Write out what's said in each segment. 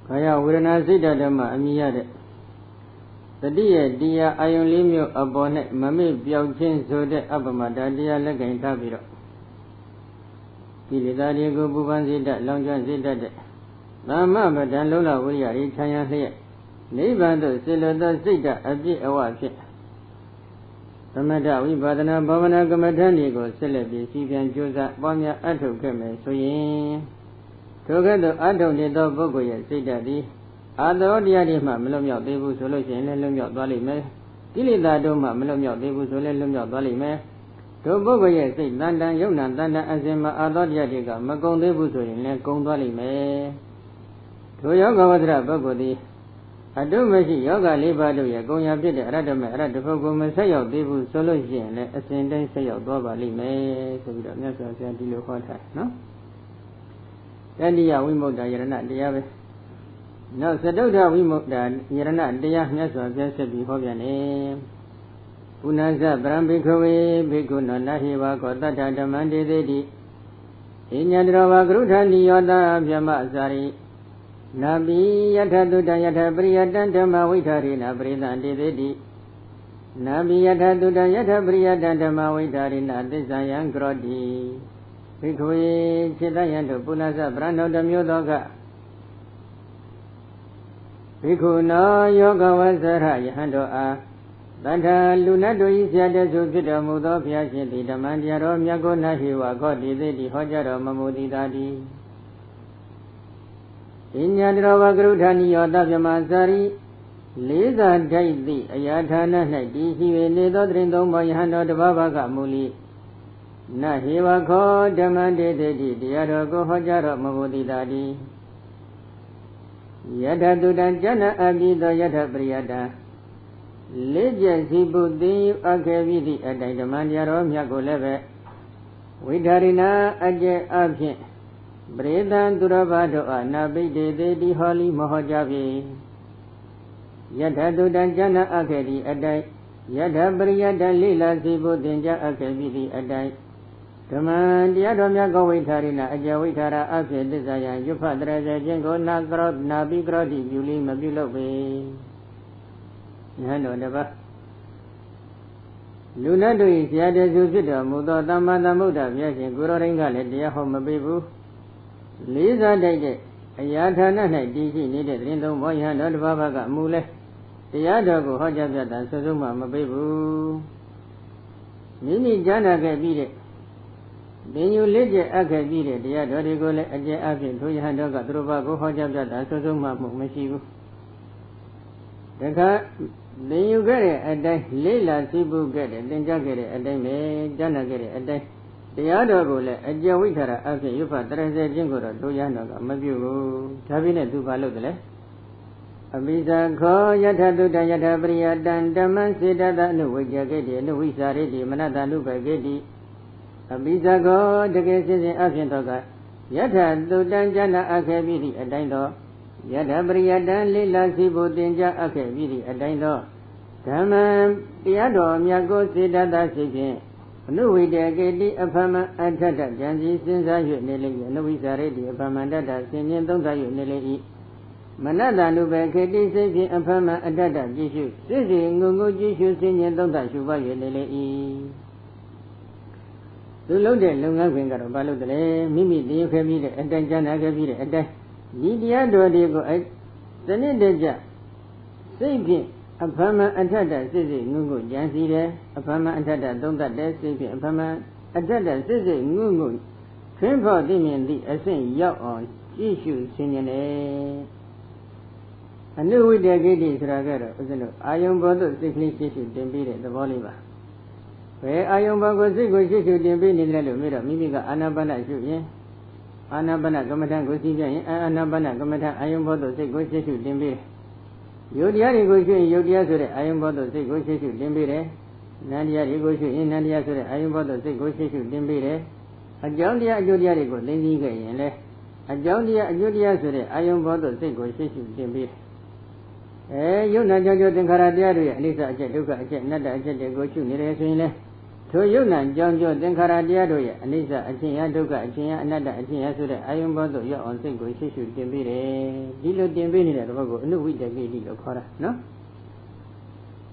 Kaya Wirana Sita Dhamma Amiyade Tadiya Dia Ayun Limyo Abone Mami Biauchin Sode Abamada Dia Lagain Tabiro Kilidari Gububan Sita Longjan Sita De Lama Badan Lola Wiyari Chanya Hia Nibando Silada Sita Abdi Awafi Tamada Vibadana Bhavana Gamadani Go Celebi Sibian Josa Bamya Atu Keme Soyin Together Atu Nido Bogoya Sita Di Ado Diadima Melomia Debu Solution Lumia Dalime Kilida Doma Melomia Debu Sole Lumia Dalime To Bogoya Sit Landa Yuna Danda Azima Ado Diadiga Magong Debu Solin Kong Dalime To Yoga Vadra Bogodi Ado Mashi Yoga Libado Yagoya Bid Radame Radafogo Masayo Debu Solution Ascendant Sayo Doba Lime Sabida Nasa Dilo Hota no Dandia Wimoda Yarana Diabe No, Sadoda Wimoda Yarana Dia Nasa Jasabi Hoviane Punaza Brambikowe Bikuno Nahiwa Kotata Damandi Dedi Inyadrava Grutani Yoda Vyama Zari Nabi Yataduda Yatabriyadan Dama Vitari Nabridan Dedi Nabi Yataduda Yatabriyadan Dama Vitari Nadisayan Grodi Bikwe Chitayanto Punaza Brando Damyodoga Bikuno Yoga Vazara Yahando A Tanta Lunado Isyada Sukita Mudo Piashiti Damandiaro Myago Nahiwa Koti Dedi Hojaro Mamudi Dadi Inyadrava Grutani Yoda Vyamasari Liza Daidi Ayatana Nadi Hive Nido Trindo Mayhano Babaga Muli Nahiwa Ko Damandi Dedi Diaro Go Hojaro Mamudi Dadi Yada Dudan Jana Abida Yada Priyada Leja Sibuddhi Akevidi Adaidamandiaro Myago Leve Vidarina Aje Abhin Bredan Durabado Nabide Dedi Holi Mohojavi Yada Dudan Jana Akedi Adai Yada Priyada Lila Sibuddhinja Akevidi Adai Taman Diadomya Govitarina Ajawitara Afi Desaya Yupadra Jengo Nagrod Nabi Grodi Yuli Mabilobe Yano Deva Lunado is Yada Zuzida Mudo Damada Muda Vyashin Guru Ringale Dia Home Bibu Liza Dede Ayatana Digi needed Rindo Moyan Babaga Mule Tiadogo Hojabata Suzuma Mabibu Nini Jana Gabide Then you let your Agabide, the Adorigole, Aja Abin, to Yandoga, Drubago, Hojabata, Suzuma, Mashibu. Then you get it at that Lila Sibu get it, then Jagger at that may, Jana get it at that. The Adogole, Aja Witara, after you for Teresa Jingo, to Yandoga, Mabu, Tabina to Balogale. Abisa Ko Yatadu Dayatabria, Dan Daman Sida, no Wajagedi, no Wisari, Manada Luba Gedi. Abisa Go, the cases in Afiantoga. Yata Dudan Jana Akevidi, a dindo. Yada Briadan Lila Sibu Dinja Akevidi, a dindo. Tamam, Piado, Miago Sida Sipin. No way they get a Pama and Tata, Janji, since I should nearly, no Wisaredi, a Pamandata, Sinian don't I nearly eat. Manada Nube, Kedi, Sipi, and Pama and Tata, Jishu, Sisi, Nungu Jishu, Sinian don't I should buy you nearly eat. To load the Lunga Finger of Baludre, Mimi, the Ukavide, and then Jana Gavide, and then Nidia Dodigo, the Nideja, Sapi, a Pama and Tata, Sisi, Nungu, Jansi, a Pama and Tata, don't that there, Sapi, and Pama, and Tata, Sisi, Nungu, Trimpo, Dimian, the Assin, Yaw on, Jishu, Sinian. I knew with their giddies, Ragara, I am both sickly Jishu, then beat it, the Bolivar. Where I am Bago Sigo Jishu, then beat it, Mimiga, Anabana, Anabana, Gamatan, Gosian, Anabana, Gamatan, I am both Sigo Jishu, then beat it. Yodiari Goshu, Yodia, I am both Sigo Jishu, then beat it. Nadia Goshu, in Nadia, I am both Sigo Jishu, then beat it. A Jodia, Jodiarigo, then Liga, and a Jodia, Jodia, I am both Sigo Jishu, then beat it. Eh, you know, Jojo Tinkaradia, Lisa, Jeduka, Nada, Go to Nere, ထိုယုံနာကြောင့်ကြောင့်သင်္ခါရတရားတို့ရဲ့အနိစ္စအချင်းယဒုက္ခအချင်းယအနတ္တအချင်းယဆိုတဲ့အာယုံဘောသို့ရောက်အောင်စိတ်ကိုရှုရှုတင်ပေးတယ်ဒီလိုတင်ပေးနေတဲ့ဘက်ကိုအနုဝိတကိတိလို့ခေါ်တာနော်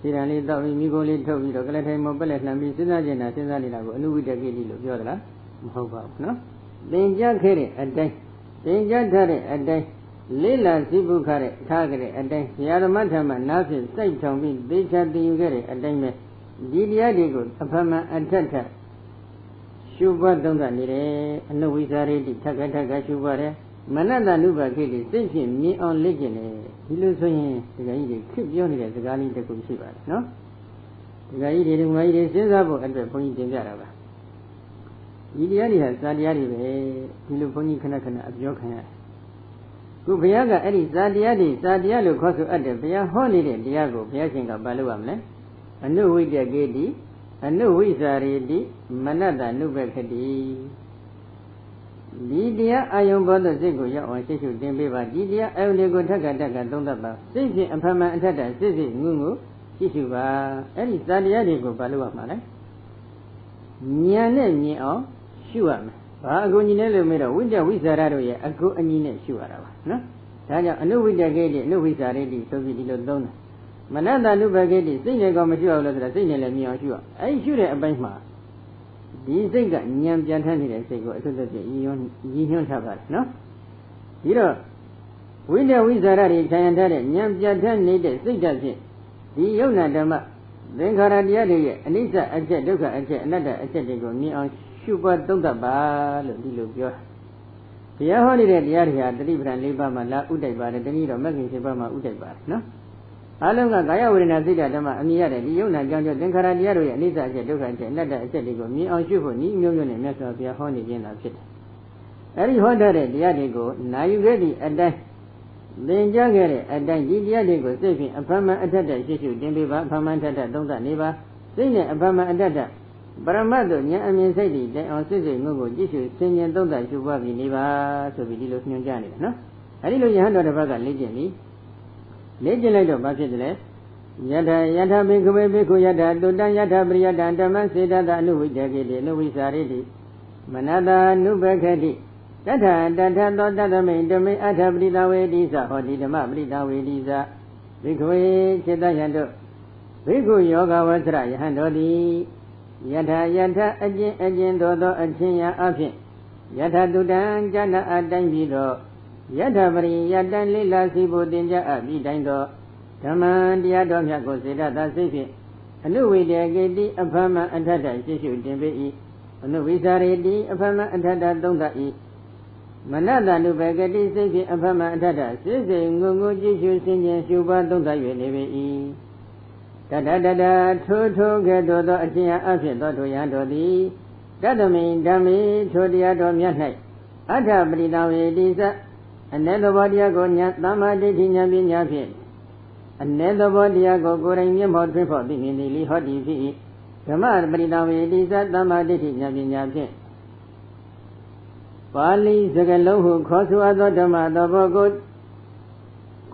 ဒီရန်လေးတောက်ပြီးမိခိုးလေးထုတ်ပြီးတော့ကလထိုင်မောပက်လက်လှမ်းပြီးစဉ်းစားကျင်တာစဉ်းစားနေတာကိုအနုဝိတကိတိလို့ပြောသလားမဟုတ်ပါဘူးနော်သင်ကြားခဲ့တဲ့အတိုင်းသင်ကြားထားတဲ့အတိုင်းလေးလာစိပုခတဲ့ထားခဲ့တဲ့အတိုင်းဆရာဓမ္မထမနားဖြင့်စိုက်ထောင်ပြီးသေချာသိယူခဲ့တဲ့အတိုင်းပဲဒီတရားတွေကိုအဖမှန်အထက်ထရှုပွားသုံးသပ်နေတယ်အနုဝိဇာရိတိထက်ကရှုပွားတယ်မနတနုဘခိတိစိတ်ဖြင့်မြင်အောင်လေ့ကျင့်တယ်ဒီလိုဆိုရင်ဒီကကြီးတွေခစ်ပြောနေတဲ့စကားလေးတစ်ခုရှိပါတယ်နော်ဒီကကြီးတွေဒီမကြီးတွေစဉ်းစားဖို့အတွက်ဘုန်းကြီးတင်ပြတာပါဒီတရားတွေဟာစာတရားတွေပဲဒီလိုဘုန်းကြီးခဏခဏအပြောခံရတယ်ခုဘုရားကအဲ့ဒီစာတရားတွေစာတရားလို့ခေါ်ဆိုအပ်တယ်ဘုရားဟောနေတဲ့တရားကိုဘုရားရှင်ကဘာလို့ရမလဲအနုဝိတ္တကေတိအနုဝိဇာရိတိမနတနုဘခတိဒီတရားအာယုံဘောသို့စိတ်ကိုရောက်အောင်ရှေ့ရှုတင်ပေးပါဒီတရားအာယုံတွေကိုထက်ကသုံးသပ်ပါစိတ်ဖြင့်အဖမှန်အထက်စစ်ငုရှေ့ရှုပါအဲ့ဒီစာတရားတွေကိုဘာလို့ရမှာလဲဉာဏ်နဲ့မြင်အောင်ရှုရမယ်ဘာအကူညီနဲ့လို့မေးတော့ဝိတ္တဝိဇာရတို့ရဲ့အကူအညီနဲ့ရှုရတာပါနော်ဒါကြောင့်အနုဝိတ္တကေတိအနုဝိဇာရိတိဆိုပြီးဒီလိုသုံးတယ်မနတနုဘဂိတိစိတ်နဲ့ကောမရှုအောင်လို့ဆိုတာစိတ်နဲ့လည်းမြင်အောင်ရှုရအဲ့ဒီရှုတဲ့အပိုင်းမှာဒီစိတ်ကဉာဏ်ပြန်ထမ်းနေတဲ့စိတ်ကိုအစွတ်သက်ပြရည်ညွှန်းထားပါတယ်နော်ဒီတော့ဝိတ္တဝိဇာရတွေခြံရထားတဲ့ဉာဏ်ပြန်ထမ်းနေတဲ့စိတ်ဓာတ်ဖြင့်ဒီယုံနာဓမ္မသင်္ခါရတရားတွေရဲ့အနိစ္စအချက်ဒုက္ခအချက်အနတ္တအချက်တွေကိုမြင်အောင်ရှုပွားသုံးသပ်ပါလို့ဒီလိုပြောဘုရားဟောနေတဲ့တရားတွေဟာတတိပဌာန်၄ပါးမှာလာဥဒိုက်ပါတယ်တနည်းတော့မဂ္ဂင်7ပါးမှာဥဒိုက်ပါတယ်နော်အလုံးကကာယဝေဒနာစိတ်ဓာတ်ဓမ္မအမြင်ရတဲ့ဒီယုံနာကြောင့်သင်္ခါရတရားတို့ရဲ့အနိစ္စအချက်ဒုက္ခအချက်အနတ္တအချက်တွေကိုမြင်အောင်ရှုဖို့ဤမျိုးမျိုးနဲ့မြတ်စွာဘုရားဟောနေခြင်းသာဖြစ်တယ်အဲဒီဟောတဲ့တရားတွေကိုနာယူခဲ့သည့်အတိုင်းသင်ကြားခဲ့တဲ့အတိုင်းဒီတရားတွေကိုစိတ်ဖြင့်အဖမှန်အထက်ရှေ့ရှုတင်ပေးပါအဖမှန်ထက်သုံးသပ်နေပါစိတ်နဲ့အဖမှန်အထက်ပရမတ်တို့ဉာဏ်အမြင်စိတ်တွေတိုင်အောင်စိတ်ငုံကိုကြည့်ရှုဆင်ញင်သုံးသပ်ရှုပွားပြီးနေပါဆိုပြီးဒီလိုညွှန်ကြားနေတယ်နော်အဲဒီလိုယဟန်တော်တစ်ပတ်ကလေ့ကျင့်ပြီးလေ့ကျင့်လိုက်တော့ဘာဖြစ်တယ်လဲယထာဘိက္ခဝေဘိက္ခုယထာတုတ္တယထာပရိယတံဓမ္မစေတသအနုဝိတ္တကေတိအနုဝိဇာရိတိမနတာနုဘခတိတထသောတသမိန်ဓမိအထပရိသဝေတိသဟောတိဓမ္မပရိသဝေတိသဘိက္ခဝေစေတယံတို့ဘိက္ခုယောဂဝဆရယဟန်တော်သည်ယထာအကျဉ်သောအချင်းရာအဖြစ်ယထာတုတံဇာနာအတိုင်းပြီးတော့ယထာပရိယတံလိလာစီဖို့တင်ကြအပြီးတိုင်းသောဓမ္မတရားတော်မြတ်ကိုစေတသာစိတ်ဖြင့်အနုဝိတကေတိအဖမအထထရှေ့ရှုတင်ပေ၏အနုဝိဇာရိတိအဖမအထထသုံးသ၏မနတနုဘဂတိစိတ်ဖြင့်အဖမအထထစိတ်စိတ်ငုံငုံကြည့်ရှုစင်ကြင်ရှုပါသုံးသ၍နေပေ၏တတထိုကဲ့သို့သောအချင်းအဖြစ်သောထိုရန်တော်သည်တတမိန်ဓမ္မေထိုတရားတော်မြတ်၌အထပရိသဝေတိသအ내သဘောတရားကိုဉာဏ်သမ္မာဒိဋ္ဌိဉာဏ်ပညာဖြင့်အ내သဘောတရားကိုကိုယ်တိုင်မျက်မှောက်ထွန်းဖော်သိမြင်သည်လိဟောတိဖြစ်၏ဓမ္မပရိသဝေတိသသမ္မာဒိဋ္ဌိဉာဏ်ပညာဖြင့်ပါဠိစကားလုံးဟုခေါ်ဆိုအပ်သောဓမ္မသဘောကို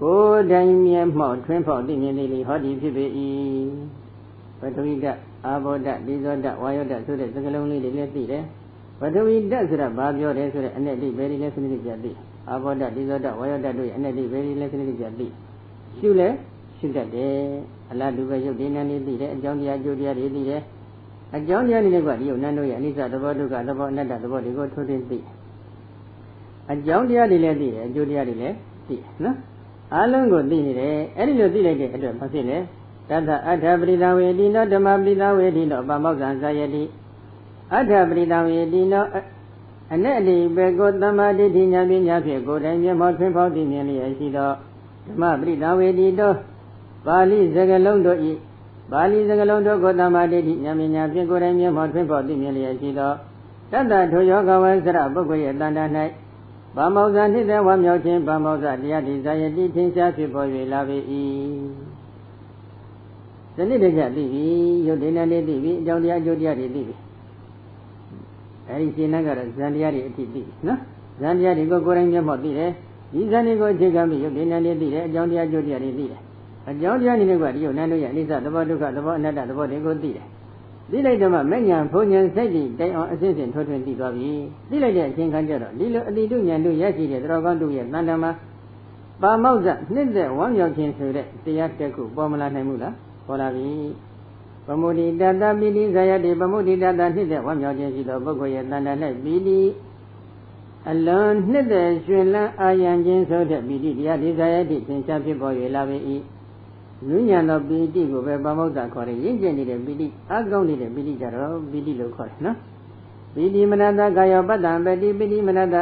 ကိုယ်တိုင်မျက်မှောက်ထွန်းဖော်သိမြင်သည်လိဟောတိဖြစ်ပေ၏ပထဝီဓာတ်အာဘောဓာတ်ဒီဇောဓာတ်ဝါယောဓာတ်ဆိုတဲ့စကားလုံးလေးတွေလည်းသိတယ်ပထဝီဓာတ်ဆိုတာဘာပြောတယ်ဆိုတဲ့အ내တိဘယ်ဒီလဲစနစ်ကြသိအာဘောဓာတ်ဒီဇောဓာတ်ဝါယောဓာတ်တို့ရဲ့အ내တိဘယ်ဒီလဲစနစ်ကြသိရှုလဲရှုတတ်တယ်အလားတူပဲရုပ်ဒီနာနေသိတယ်အကြောင်းတရားအကျိုးတရားတွေသိတယ်အကြောင်းတရားတွေကဒီယုံနန်းတို့ရဲ့အနိစ္စသဘောဒုက္ခသဘောအနတ္တသဘောတွေကိုထိုးထွင်းသိအကြောင်းတရားတွေလည်းသိတယ်အကျိုးတရားတွေလည်းသိနော်အလုံးကိုသိနေတယ်အဲ့ဒီလိုသိလိုက်တဲ့အတွက်ဘာဖြစ်လဲတထအထပရိသဝေတိနောဓမ္မပရိသဝေတိနောပမောက္ခံဇာယတိအထပရိသဝေတိနောအ내အလိဘေကိုသမ္မာဒိဋ္ဌိဉာဏ်ပညာဖြင့်ကိုယ်တိုင်မျက်မှောက်ထွန်းဖော်သိမြင်လျက်ရှိသောဓမ္မပရိသဝေတိတောပါဠိစကားလုံးတို့ဤပါဠိစကားလုံးတို့ကိုသမ္မာဒိဋ္ဌိဉာဏ်ပညာဖြင့်ကိုယ်တိုင်မျက်မှောက်ထွန်းဖော်သိမြင်လျက်ရှိသောတတ္တထိုယောဂဝံစရပုဂ္ဂိုလ်ရဲ့တဏ္ဍာ၌ဗမောဇ္ဇနှိစ္စဝါမြောက်ခြင်းဗမောဇ္ဇတရားတိဇာယတိထင်ရှားဖြစ်ပေါ်၍လာပေ၏ဇဏိတကြသိပြီယုတ်ဒေနနေသိပြီအကြောင်းတရားအကျိုးတရားတွေသိပြီအဲဒီရှင်းနှံကတော့ဇန်တရားတွေအထိသိနော်ဇန်တရားတွေကိုကိုယ်တိုင်မျက်မှောက်သိတယ်ဒီဇန်တွေကိုအခြေခံပြီးယုတ်ဒေနနေသိတယ်အကြောင်းတရားအကျိုးတရားတွေသိတယ်အကြောင်းတရားနည်းတွေကဒီယုတ်နန်းတို့ရဲ့အနိစ္စသဘောဒုက္ခသဘောအနတ္တသဘောတွေကိုသိတယ် သိလိုက်တော့မှမဉဏ်ဘုံဉဏ်စိတ်တည်တိုင်အောင်အစဉ်စဉ်ထွန်းထွန်းတည်သွားပြီသိလိုက်တဲ့အချိန်ခါကျတော့ဒီလိုအတိတုဉဏ်တို့ရရှိတဲ့တော်ကောင်းတို့ရဲ့တန်တမှာပါမောက္ခနှစ်သက်ဝမ်းမြောက်ခြင်းဆိုတဲ့တရားတစ်ခုပေါ်မလာနိုင်ဘူးလားပေါ်လာပြီပမုဒိတတပိတိဇာယတိပမုဒိတတနှစ်သက်ဝမ်းမြောက်ခြင်းရှိသောပုဂ္ဂိုလ်ရဲ့တန်တ၌ပိတိအလွန်နှစ်သက်ရှင်လန်းအာယံခြင်းဆိုတဲ့ပိတိတရားဒီဇာယတိသင်္ချာဖြစ်ပေါ်၍လာပေ၏လူညံသောပိတိကိုပဲပမုက္ခခေါ်တယ်ရင့်ကျက်နေတဲ့ပိတိအကောင်းနေတဲ့ပိတိကြတော့ပိတိလို့ခေါ်တယ်နော်ပိတိမနတကာယောပတ္တံပတိပိတိမနတ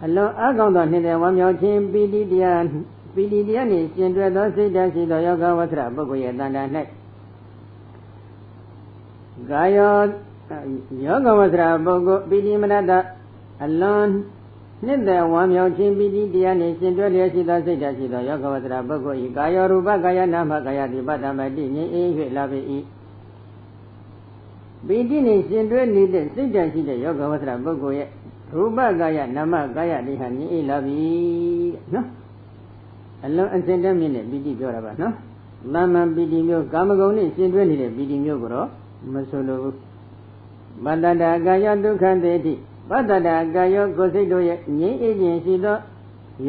အလွန်အကောင်းသောနှစ်သက်ဝမ်းမြောက်ခြင်းပိတိတရားနှင့်ရှင်တွဲသောစိတ်ဓာတ်ရှိသောယောဂဝတ္ထပုဂ္ဂိုလ်ရဲ့တန်တာ၌ကာယောဂဝတ္ထပုဂ္ဂိုလ်ပိတိမနတအလွန်နှစ်သက်ဝမ်းမြောက်ခြင်းပိတိတရားနှင့်ရှင်တွဲလျက်ရှိသောစိတ်ဓာတ်ရှိသောယောဂဝတ္ထပုဂ္ဂိုလ်၏ကာယောရူပကာယနာမကာယတိပတ္တမတိငြိမ်အေး၍လာပေ၏ပိတိနှင့်ရှင်တွဲနေတဲ့စိတ်ဓာတ်ရှိတဲ့ယောဂဝတ္ထပုဂ္ဂိုလ်ရဲ့ရူပကာယနာမကာယတိဟာငြိမ်အေးလာပြီတဲ့နော်အလွန်အစင်တတ်မြင့်တဲ့ပိတိပြောတာပါနော်သမ္မာပိတိမျိုးကာမဂုဏ်နဲ့ရှင်တွဲနေတဲ့ပိတိမျိုးကိုတော့မဆိုလိုဘူးပတ္တတကာယဒုက္ခသေတိပတ္တတကာယကိုယ်စိတ်တို့ရဲ့ငြိမ်းအေးခြင်းရှိသော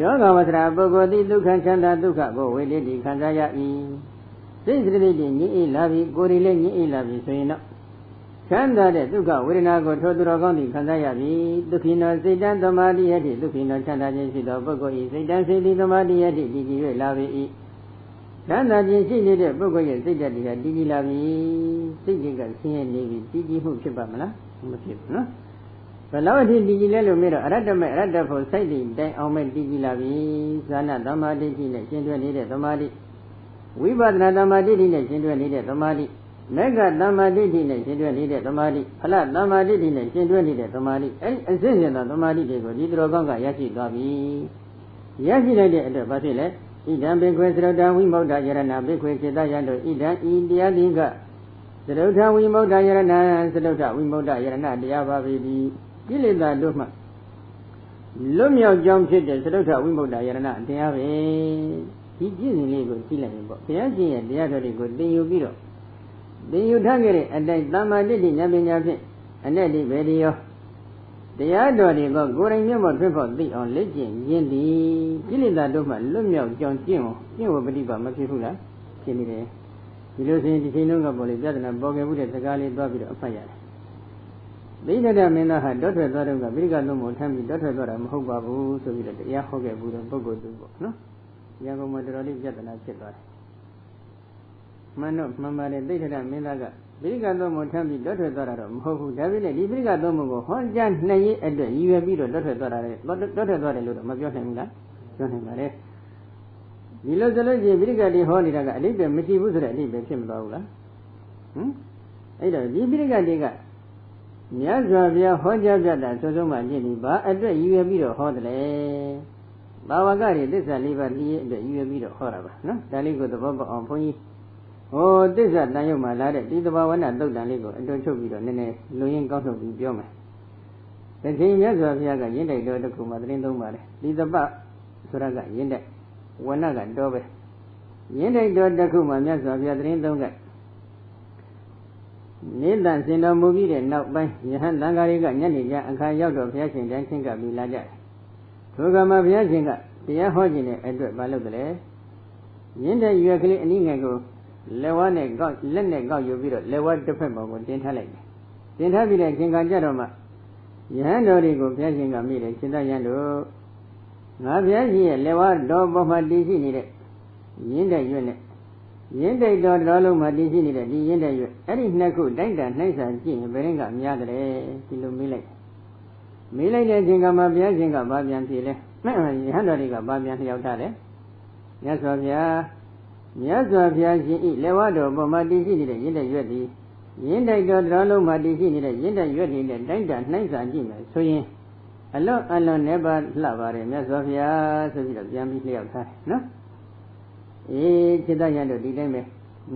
ယောဂဝတ္ထပုဂ္ဂိုလ်သည်ဒုက္ခချမ်းသာဒုက္ခကိုဝေလိတိခံစားရ၏စိတ်စရိတ်ငြိမ်းအေးလာပြီကိုယ်ရည်လည်းငြိမ်းအေးလာပြီဆိုရင်တော့ချမ်းသာတဲ့ဒုက္ခဝေဒနာကိုထိုသူတော်ကောင်းသည်ခံစားရပြီဒုက္ခိနောစိတ်တံသမာဓိယတိဒုက္ခိနောချမ်းသာခြင်းရှိသောပုဂ္ဂိုလ်၏စိတ်တံစိတ်တိသမာဓိယတိတည်ကြည်၍လာပြီချမ်းသာခြင်းရှိနေတဲ့ပုဂ္ဂိုလ်ရဲ့စိတ်ဓာတ်တွေကတည်ကြည်လာပြီစိတ်တွေကဆင်းရဲနေပြီတည်ကြည်မှုဖြစ်ပါမလားမဖြစ်ဘူးနော်ဘယ်လောက်အထိတည်ကြည်လဲလို့မေးတော့အရတ္တမေအရတ္တဖို့စိတ်တွေတိုင်အောင်မဲ့တည်ကြည်လာပြီဇာနာသမာဓိနဲ့ရှင်းတွဲနေတဲ့သမာဓိဝိပဿနာသမာဓိနဲ့ရှင်းတွဲနေတဲ့သမာဓိမေဃသမာဓိနဲ့ရှင်းတွဲနေတဲ့သမာဓိဖလသမာဓိနဲ့ရှင်းတွဲနေတဲ့သမာဓိအဲဒီအစစ်စစ်သောသမာဓိတွေကိုဒီတော်ကောင်းကရရှိသွားပြီရရှိလိုက်တဲ့အတွက်ဘာဖြစ်လဲဣဒံဘေခွေသရုတ်တံဝိမု ക്ത ယရဏဘေခွေစေတယံတို့ဣဒံဤတရားတိကသရုတ်ထဝိမု ക്ത ယရဏသရုတ်ထဝိမု ക്ത ယရဏတရားပါပေသည်ကိလေသာတို့မှလွတ်မြောက်ကြောင်းဖြစ်တဲ့သရုတ်ထဝိမု ക്ത ယရဏတရားပဲဒီပြည့်စုံလေးကိုကြည့်လိုက်ရင်ပေါ့ဘုရားရှင်ရဲ့တရားတော်တွေကိုသင်ယူပြီးတော့သင်ယူထားခဲ့တဲ့အတိုင်းသမ္မာတိဋ္ဌိဉာဏ်ပညာဖြင့်အ내တိဘေဒီယောတရားတော်တွေကိုကိုယ်တိုင်မျက်မှောက်ထွန်းဖော်သိအောင်လက်ကျင့်ရင်းသည်ကိလေသာတို့မှလွတ်မြောက်ကြောင်းကျင့်ဝပฏิပါမဖြစ်ဘူးလားဖြစ်နေတယ်ဒီလိုဆိုရင်ဒီချိန်လုံးကပေါ်လေပြဿနာပေါ်ခဲ့မှုတဲ့စကားလေးသွားပြီးတော့အဖတ်ရတယ်ဒိဋ္ဌဒမင်းသားဟာတောထွက်သွားတော့ကပိဋကသုံးပုံထမ်းပြီးတောထွက်သွားတာမဟုတ်ပါဘူးဆိုပြီးတော့တရားဟောခဲ့ဘူးတဲ့ပုဂ္ဂိုလ်သူပေါ့နော်ရန်ကုန်မှာတော်တော်လေးပြဿနာဖြစ်သွားတယ်မှန်တော့မှန်ပါတယ်ဒိဋ္ဌဒမင်းသားကပိဋကသုံးပုံထမ်းပြီးတောထွက်သွားတာတော့မဟုတ်ဘူးဒါပေမဲ့ဒီပိဋကသုံးပုံကိုဟောကြားနိုင်ရေးအတွက်ရည်ရွယ်ပြီးတော့တောထွက်သွားတာလေတောထွက်သွားတယ်လို့တော့မပြောနိုင်ဘူးလားပြောနိုင်ပါတယ်ဒီလိုဆိုလို့ရှိရင်ပိဋကတိဟောနေတာကအလိပ်ပဲမရှိဘူးဆိုတဲ့အလိပ်ပဲဖြစ်မသွားဘူးလားအဲ့တော့ဒီပိဋကတိကမြတ်စွာဘုရားဟောကြားပြတာဆိုဆုံးမှကြည့်ပြီးဘာအတွက်ရည်ရွယ်ပြီးတော့ဟောတယ်လဲဘာဝကတွေသစ္စာလေးပါးသိရအတွက်ရည်ရွယ်ပြီးတော့ဟောတာပါနော်ဒါလေးကိုသဘောပေါက်အောင်ဘုန်းကြီးဟောသစ္စာတန်ရုပ်မှာလာတဲ့ဒီသဘာဝနာသုတ်တန်လေးကိုအတွန်းချုပ်ပြီးတော့နည်းနည်းလူရင်းကောက်ထုတ်ပြီးပြောမယ်တချိန်မြတ်စွာဘုရားကရင်းတိုက်တော်တစ်ခုမှာသတင်းသုံးပါတယ်ဒီသပဆိုတာကရင်းတိုက်ဝဏကတော့ပဲရင်းတိုက်တော်တစ်ခုမှာမြတ်စွာဘုရားသတင်းသုံးကနေတန်စင်တော်မူပြီးတဲ့နောက်ပိုင်းယဟန်တန်ဃာတွေကညနေကျအခါရောက်တော့ဘုရားရှင်တန်းချင်းကပြီးလာကြတယ်ထိုကမှာဘုရားရှင်ကတရားဟောခြင်းနဲ့အတွက်မလုပ်တယ်ရင်းတဲ့ရွက်ကလေးအနည်းငယ်ကိုလက်ဝါးနဲ့ကောက်လက်နဲ့ကောက်ယူပြီးတော့လက်ဝါးတစ်ဖက်ပေါ်ကိုတင်ထားလိုက်တယ်တင်ထားပြီးတဲ့အချိန်ကကြတော့မှယဟန်တော်တွေကိုဘုရားရှင်ကမိတယ်ရှင်သာယံတို့ငါဘုရားရှင်ရဲ့လက်ဝါးတော်ပေါ်မှာတည်ရှိနေတဲ့ရင်းတဲ့ရွက်နဲ့ရင်းတဲ့တော်တော်လုံးမှာတည်ရှိနေတဲ့ဒီရင်းတဲ့ရွက်အဲ့ဒီနှစ်ခုတိုက်တာနှိုက်ဆာကြည့်ရင်ဘယ်ရင်ကများတယ်ဒီလိုမေးလိုက်တဲ့အချိန်ကမှဘုရားရှင်ကဘာပြန်ဖြေလဲယဟန်တော်တွေကဘာပြန်လျှောက်ထားတယ်မြတ်စွာဘုရားရှင်ဤလက်ဝါးတော်ပေါ်မှာတည်ရှိနေတဲ့ရင်းတဲ့ရွက်သည်ရင်းတိုက်တော်တော်လုံးမှာတည်ရှိနေတဲ့ရင်းတဲ့ရွက်တွေနဲ့တိုက်တာနှိုက်ဆာကြည့်မယ်ဆိုရင်အလွန်နဲ့ပါလှပါတယ်မြတ်စွာဘုရားဆိုပြီးတော့ပြန်ပြီးလျှောက်ထားတယ်နော်จิตญาณတို့ဒီတိုင်းပဲ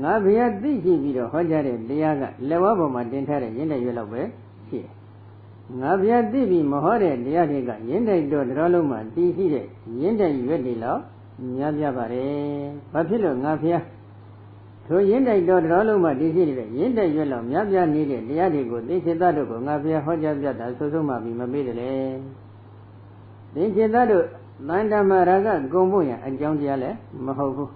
ငါဘုရားသိရှိပြီးတော့ဟောကြားတဲ့တရားကလက်ဝါးပေါ်မှာတင်ထားတဲ့ရင်းတဲ့ရွက်လောက်ပဲရှိတယ်ငါဘုရားသိပြီးမဟောတဲ့တရားတွေကရင်းတဲ့တော်တော်လုံးမှာတည်ရှိတဲ့ရင်းတဲ့ရွက်တွေလောက်များပြပါတယ်ဘာဖြစ်လို့ငါဘုရား ထိုရင်းတိုက်တော်တော်လုံးမှတည်ရှိနေတဲ့ရင်းတိုက်ရွက်လောက်များပြားနေတဲ့တရားတွေကိုသိစေတတ်တို့ကိုငါဘုရားဟောကြားပြတာဆိုဆုံးမှပြီးမပေးတယ်လေသိစေတတ်တို့တန်တမရာဂကုံဖို့ရန်အကြောင်းတရားလည်းမဟုတ်ဘူး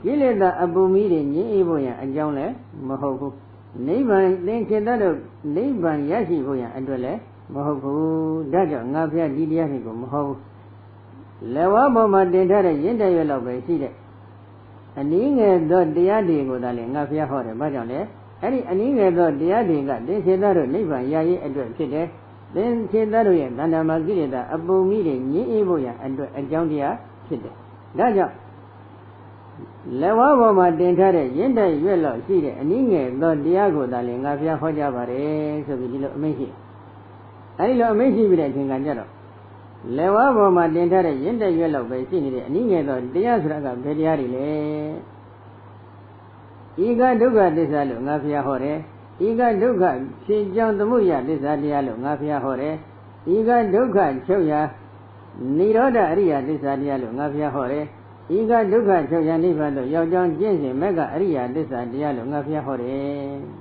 ကိလေသာအပူမီးတွေငြိမ်းအေးဖို့ရန်အကြောင်းလည်းမဟုတ်ဘူးနိဗ္ဗာန်သင်္ခေတတို့နိဗ္ဗာန်ရရှိဖို့ရန်အတွက်လည်းမဟုတ်ဘူးဒါကြောင့်ငါဘုရားဒီတရားတွေကိုမဟုတ်ဘူးလက်ဝါးပေါ်မှာတင်ထားတဲ့ရင်းတရွယ်လောက်ပဲရှိတဲ့အနည်းငယ်သောတရားတွေကိုသာလေငါဘုရားဟောတယ်ဘာကြောင့်လဲအဲ့ဒီအနည်းငယ်သောတရားတွေကသင်္ခေတတို့နိဗ္ဗာန်ရရေးအတွက်ဖြစ်တယ်သင်္ခေတတို့ရဲ့တဏ္ဍာမကိလေသာအပူမီးတွေငြိမ်းအေးဖို့ရန်အတွက်အကြောင်းတရားဖြစ်တယ်ဒါကြောင့်လက်ဝါးပေါ်မှာတင်ထားတဲ့ရင်းတရွယ်လောက်ရှိတဲ့အနည်းငယ်သောတရားကိုသာလေငါဘုရားဟောကြားပါတယ်ဆိုပြီးဒီလိုအမိန့်ရှိအဲဒီလိုအမိန့်ရှိပြီးတဲ့အချိန်ကကြတော့လက်ဝါးပေါ်မှာတင်ထားတဲ့ရင်းတရွက်လောက်ပဲရှိနေတဲ့အနည်းငယ်သောတရားဆိုတာကဘယ်တရားတွေလဲဤကဒုက္ခသစ္စာလို့ငါဘုရားဟောတယ်ဤကဒုက္ခဖြစ်ကြောင်းသမုဒယသစ္စာတရားလို့ငါဘုရားဟောတယ်ဤကဒုက္ခချုပ်ရာနိရောဓအရိယသစ္စာတရားလို့ငါဘုရားဟောတယ်ဤကဒုက္ခချုပ်ရာနိဗ္ဗာန်လို့ရောက်ကြောင်းကျင့်စဉ်မက္ကအရိယသစ္စာတရားလို့ငါဘုရားဟောတယ်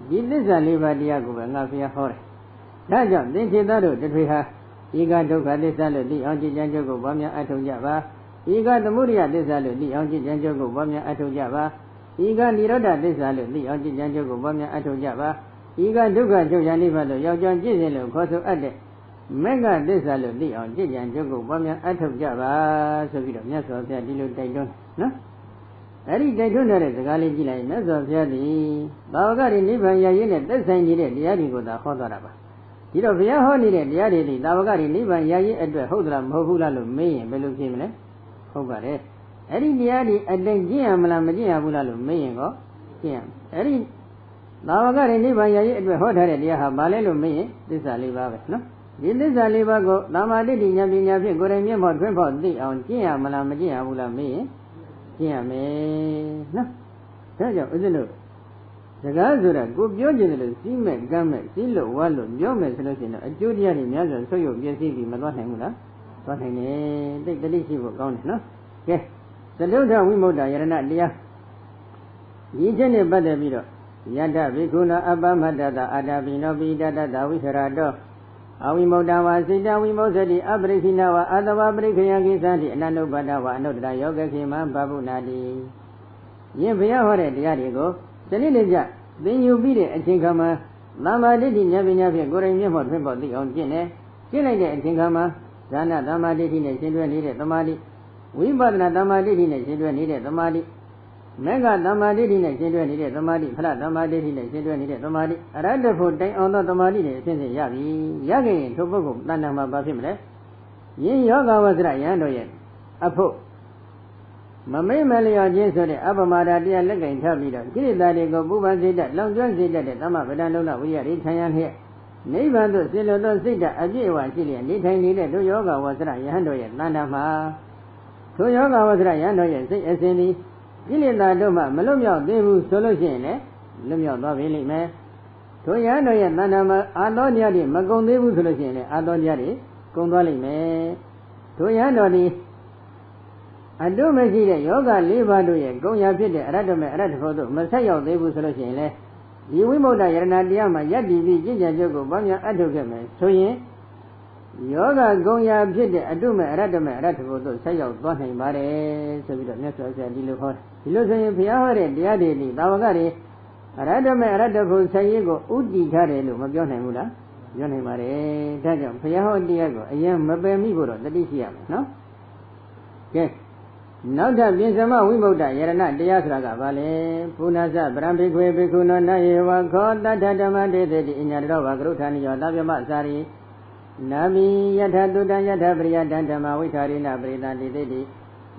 ဒီသစ္စာလေးပါးတရားကိုပဲငါဘုရားဟောတယ်ဒါကြောင့်သင်္ခေတတို့တထွေဟာဤကဒုက္ခသစ္စာလို့သိအောင်ကြည်ကြံကြုတ်ကိုပွားများအထောက်ကြပါဤကသမုဒယသစ္စာလို့သိအောင်ကြည်ကြံကြုတ်ကိုပွားများအထောက်ကြပါဤကနိရောဓသစ္စာလို့သိအောင်ကြည်ကြံကြုတ်ကိုပွားများအထောက်ကြပါဤကဒုက္ခချုပ်ရာနိဗ္ဗာန်လို့ရောက်ကြောင်းကျင့်စဉ်လို့ခေါ်ဆိုအပ်တဲ့မက္ကသစ္စာလို့သိအောင်ကြည်ကြံကြုတ်ကိုပွားများအထောက်ကြပါဆိုပြီးတော့မြတ်စွာဘုရားဒီလိုတိုက်တွန်းနော်အဲ့ဒီတိုက်တွန်းတဲ့စကားလေးကြည့်လိုက်မြတ်စွာဘုရားသည်သာဝကတွေနိဗ္ဗာန်ရရေးနဲ့သက်ဆိုင်နေတဲ့တရားတွေကိုသာဟောသွားတာပါဒီတော့ဘုရားဟောနေတဲ့တရားတွေဒီသာဝကတွေနိဗ္ဗာန်ရရေးအတွက်ဟုတ်သလားမဟုတ်ဘူးလားလို့မေးရင်ဘယ်လိုဖြေမလဲဟုတ်ပါတယ်အဲ့ဒီတရားတွေအတိုင်းကျင့်ရမလားမကျင့်ရဘူးလားလို့မေးရင်ကောကျင့်ရအဲ့ဒီသာဝကတွေနိဗ္ဗာန်ရရေးအတွက်ဟောထားတဲ့တရားဟာဘာလဲလို့မေးရင်သစ္စာလေးပါးပဲနော်ဒီသစ္စာလေးပါးကိုသမာဓိဋ္ဌိဉာဏ်ပညာဖြင့်ကိုယ်တိုင်မျက်မှောက်ထွန်းဖော်သိအောင်ကျင့်ရမလားမကျင့်ရဘူးလားမေးရင်ကျင့်ရမယ်နော်ဒါကြောင့်ဦးဇင်းတို့စကားဆိုတာကိုပြောချင်တယ်လို့စီးမဲ့ကမ်းမဲ့စီးလို့ဝါလို့ပြောမယ်ဆိုလို့ရှိရင်တော့အကျိုးတရားတွေများစွာဆုပ်ယုပ်ပြည့်စည်ပြီးမသွားနိုင်ဘူးလားသွားနိုင်တယ်တိတ်တတိရှိဖို့ကောင်းတယ်နော်ကဲသတုထဝိမု ക്ത ယရဏတရားဒီချက်နဲ့ပတ်သက်ပြီးတော့ယတ္တဘိက္ခုနောအပ္ပမတ္တတအာတပိနောပိတတတဝိခရတောအဝိမု ക്ത ဝါစိတဝိမု ဿတိအပရိခိနဝအာတဝပရိခယကိသတိအနန္တုပတ္တဝအနုတ္တရယောဂခေမံဘဗုနာတိယင်ဘုရားဟောတဲ့တရားတွေကိုစနစ်တကျသင်ယူပြီးတဲ့အချိန်ခါမှာသမာဓိဋ္ဌိဉာဏ်ပညာဖြင့်ကိုယ်တိုင်မျက်မှောက်ထွန်းပေါ်သိအောင်ကျင့်တယ်ကျင့်လိုက်တဲ့အချိန်ခါမှာဇာနာသမာဓိဋ္ဌိနဲ့ရှင်းတွဲနေတဲ့သမာဓိဝိပဿနာသမာဓိဋ္ဌိနဲ့ရှင်းတွဲနေတဲ့သမာဓိမေဃသမာဓိဋ္ဌိနဲ့ရှင်းတွဲနေတဲ့သမာဓိဖလသမာဓိဋ္ဌိနဲ့ရှင်းတွဲနေတဲ့သမာဓိအရဟတဖို့တိုင်အောင်သောသမာဓိနဲ့အစဉ်စဉ်ရပြီရခဲ့ရင်ထိုပုဂ္ဂိုလ်တဏ္ဍာမှာဘာဖြစ်မလဲယင်ယောဂဝဆရယဟန်တော်ရဲ့အဖို့မမိတ်မလျော်ခြင်းဆိုတဲ့အပမဒါတရားလက်ကင်ထားပြီးတော့ကိလေသာတွေကိုပူပန်စေတတ်လောင်ကျွမ်းစေတတ်တဲ့သမဗဒံလုံးလဝိရရိခံရလျက်နိဗ္ဗာန်သို့ဆင်းလို့သောစိတ်ဓာတ်အပြည့်အဝရှိလျက်နေထိုင်နေတဲ့တို့ယောဂဝဆရယဟန်တော်ရဲ့တဏ္ဍာမှာထိုယောဂဝဆရယဟန်တော်ရဲ့စိတ်အစဉ်သည်ကိလေသာတို့မှမလွတ်မြောက်သေးဘူးဆိုလို့ရှိရင်လည်းလွတ်မြောက်သွားပြီလိမ့်မယ်ထိုယဟန်တော်ရဲ့တဏ္ဍာမှာအာသောတရားတွေမကုန်သေးဘူးဆိုလို့ရှိရင်လည်းအာသောတရားတွေကုန်သွားလိမ့်မယ်ထိုယဟန်တော်သည်အတုမရှိတဲ့ယောဂ၄ပါးတို့ရဲ့ဂုဏ်ရာဖြစ်တဲ့အရတ္တမေအရတ္တဖို့တို့မဆက်ရောက်သေးဘူးဆိုလို့ရှိရင်လေဒီဝိမု ക്ത ယရဏတရားမှာယက်တည်ပြီးကျင့်ကြံကြုတ်ကိုဘာများအထုတ်ခဲ့မယ်ဆိုရင်ယောဂဂုဏ်ရာဖြစ်တဲ့အတုမေအရတ္တမေအရတ္တဖို့တို့ဆက်ရောက်သွားနိုင်ပါတယ်ဆိုပြီးတော့မြတ်စွာဘုရားဒီလိုဟောတယ်ဒီလိုဆိုရင်ဘုရားဟောတဲ့တရားတွေဒီသာဝကတွေအရတ္တမေအရတ္တဖို့ဆက်ရေးကိုဥတည်ထားတယ်လို့မပြောနိုင်ဘူးလားပြောနိုင်ပါတယ်ဒါကြောင့်ဘုရားဟောတရားကိုအရင်မပယ်မိဖို့တော့တတိရှိရမယ်နော်ကဲနောက်ထပ်ပြင်စမဝိမု ക്ത ယရဏတရားဆိုတာကဘာလဲပုဏ္ဏစဗရံဘိခွေဘိက္ခုနောနယေဝခောတတ္ထဓမ္မတေတိအညာတော်ဘာကရုဌာနိယောသဗ္ဗမစာရိနာမိယထတုတံယထပရိယတံဓမ္မဝိထာရိဏပရိသတိတိ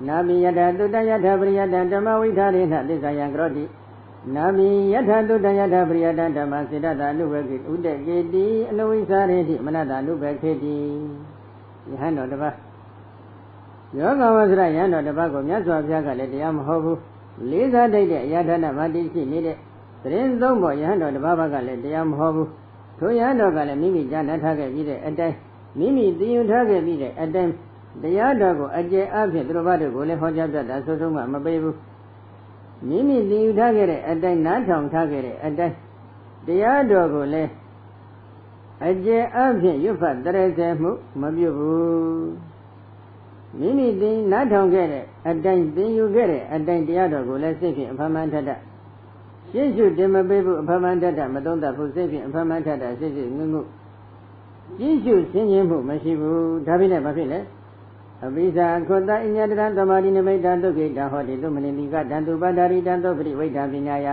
နာမိယထတုတံယထပရိယတံဓမ္မဝိထာရိဏသစ္စာယံကရောတိနာမိယထတုတံယထပရိယတံဓမ္မစေတတာအနုဘခေဥတကေတိအနဝိစာရေတိမနတာအနုဘခေတိယဟန်တော်တပါးယောဂဝဆရယဟန်တော်တပါးကိုမြတ်စွာဘုရားကလည်းတရားမဟုတ်ဘူးလေးစားတတ်တဲ့အရာဌာနမှာတည်ရှိနေတဲ့သတင်းသုံးပေါ်ယဟန်တော်တပါးကလည်းတရားမဟုတ်ဘူးထိုယဟန်တော်ကလည်းမိမိကြားနာထားခဲ့ပြီးတဲ့အတိုင်းမိမိသိယူထားခဲ့ပြီးတဲ့အတိုင်းတရားတော်ကိုအကျယ်အပြည့်သူတော်ဘာတို့ကိုလည်းဟောကြားပြတာဆိုဆုံးမှမပေးဘူး မိမိသိယူထားခဲ့တဲ့အတိုင်းနားထောင်ထားခဲ့တဲ့အတိုင်းတရားတော်ကိုလည်းအကျေအဖြင့်ရွတ်ဖတ်တရစေမှုမပြုဘူးမိမိသိနားထောင်ခဲ့တဲ့အတိုင်းသိယူခဲ့တဲ့အတိုင်းတရားတော်ကိုလည်းစိတ်ဖြင့်အဖမှန်ထထရှင်းရှုတင်မပေးဘူးအဖမှန်ထထမသုံးသပ်ဘူးစိတ်ဖြင့်အဖမှန်ထထစိတ်စိတ်ငုံငုရှင်းရှုဆင်ခြင်မှုမရှိဘူးဒါဖြစ်နေဘာဖြစ်လဲအပိဇာခောတအညတရသမာဓိနမိတ်တသုခိတဟောတိသုမနိတိကတံတုပတ္တာရိတံသုပရိဝိဒ္ဓပညာယ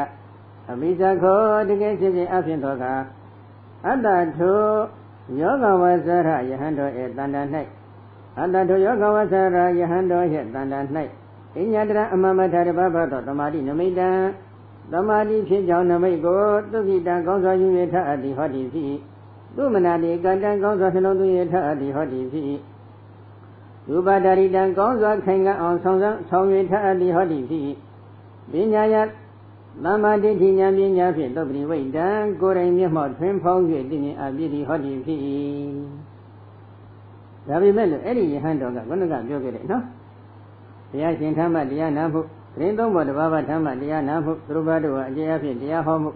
အပိဇာခောတကယ်ဖြစ်ခြင်းအဖြစ်တော်ကအတ္တထုယောဂဝဆရယဟန်တော်ဧတန္တ၌အတ္တထုယောဂဝဆရယဟန်တော်ရဲ့တန္တ၌အညတရအမမထတပဘသောသမာဓိနမိတ်တံသမာဓိဖြစ်ကြောင်းနမိတ်ကိုသုခိတံကောင်းစွာယူရထအပ်သည်ဟောတိဖြစ်သုမနာတိကတံကောင်းစွာနှလုံးသွင်းရထအပ်သည်ဟောတိဖြစ်ရူပဒါရိတံကောင်းစွာခိုင်ခံ့အောင်ဆောင်ရွက်ထအပ်သည်ဟောတိဖြစ်ပညာယသမ္မာဒိဋ္ဌိဉာဏ်ပညာဖြင့်သုပ္ပရိဝိတ္တံကိုယ်တိုင်မျက်မှောက်ထွန်းဖောင်း၍သိမြင်အပ်သည်ဟောတိဖြစ်ဒါပေမဲ့လို့အဲ့ဒီယဟန်တော်ကခုနကပြောခဲ့တယ်နော်ဘုရားရှင်ဓမ္မတရားနာမှုဂရင်သုံးပေါ်တဘာဝဓမ္မတရားနာမှုသူတို့ဘာတို့ဟာအကျေအဖြင့်တရားဟောမှု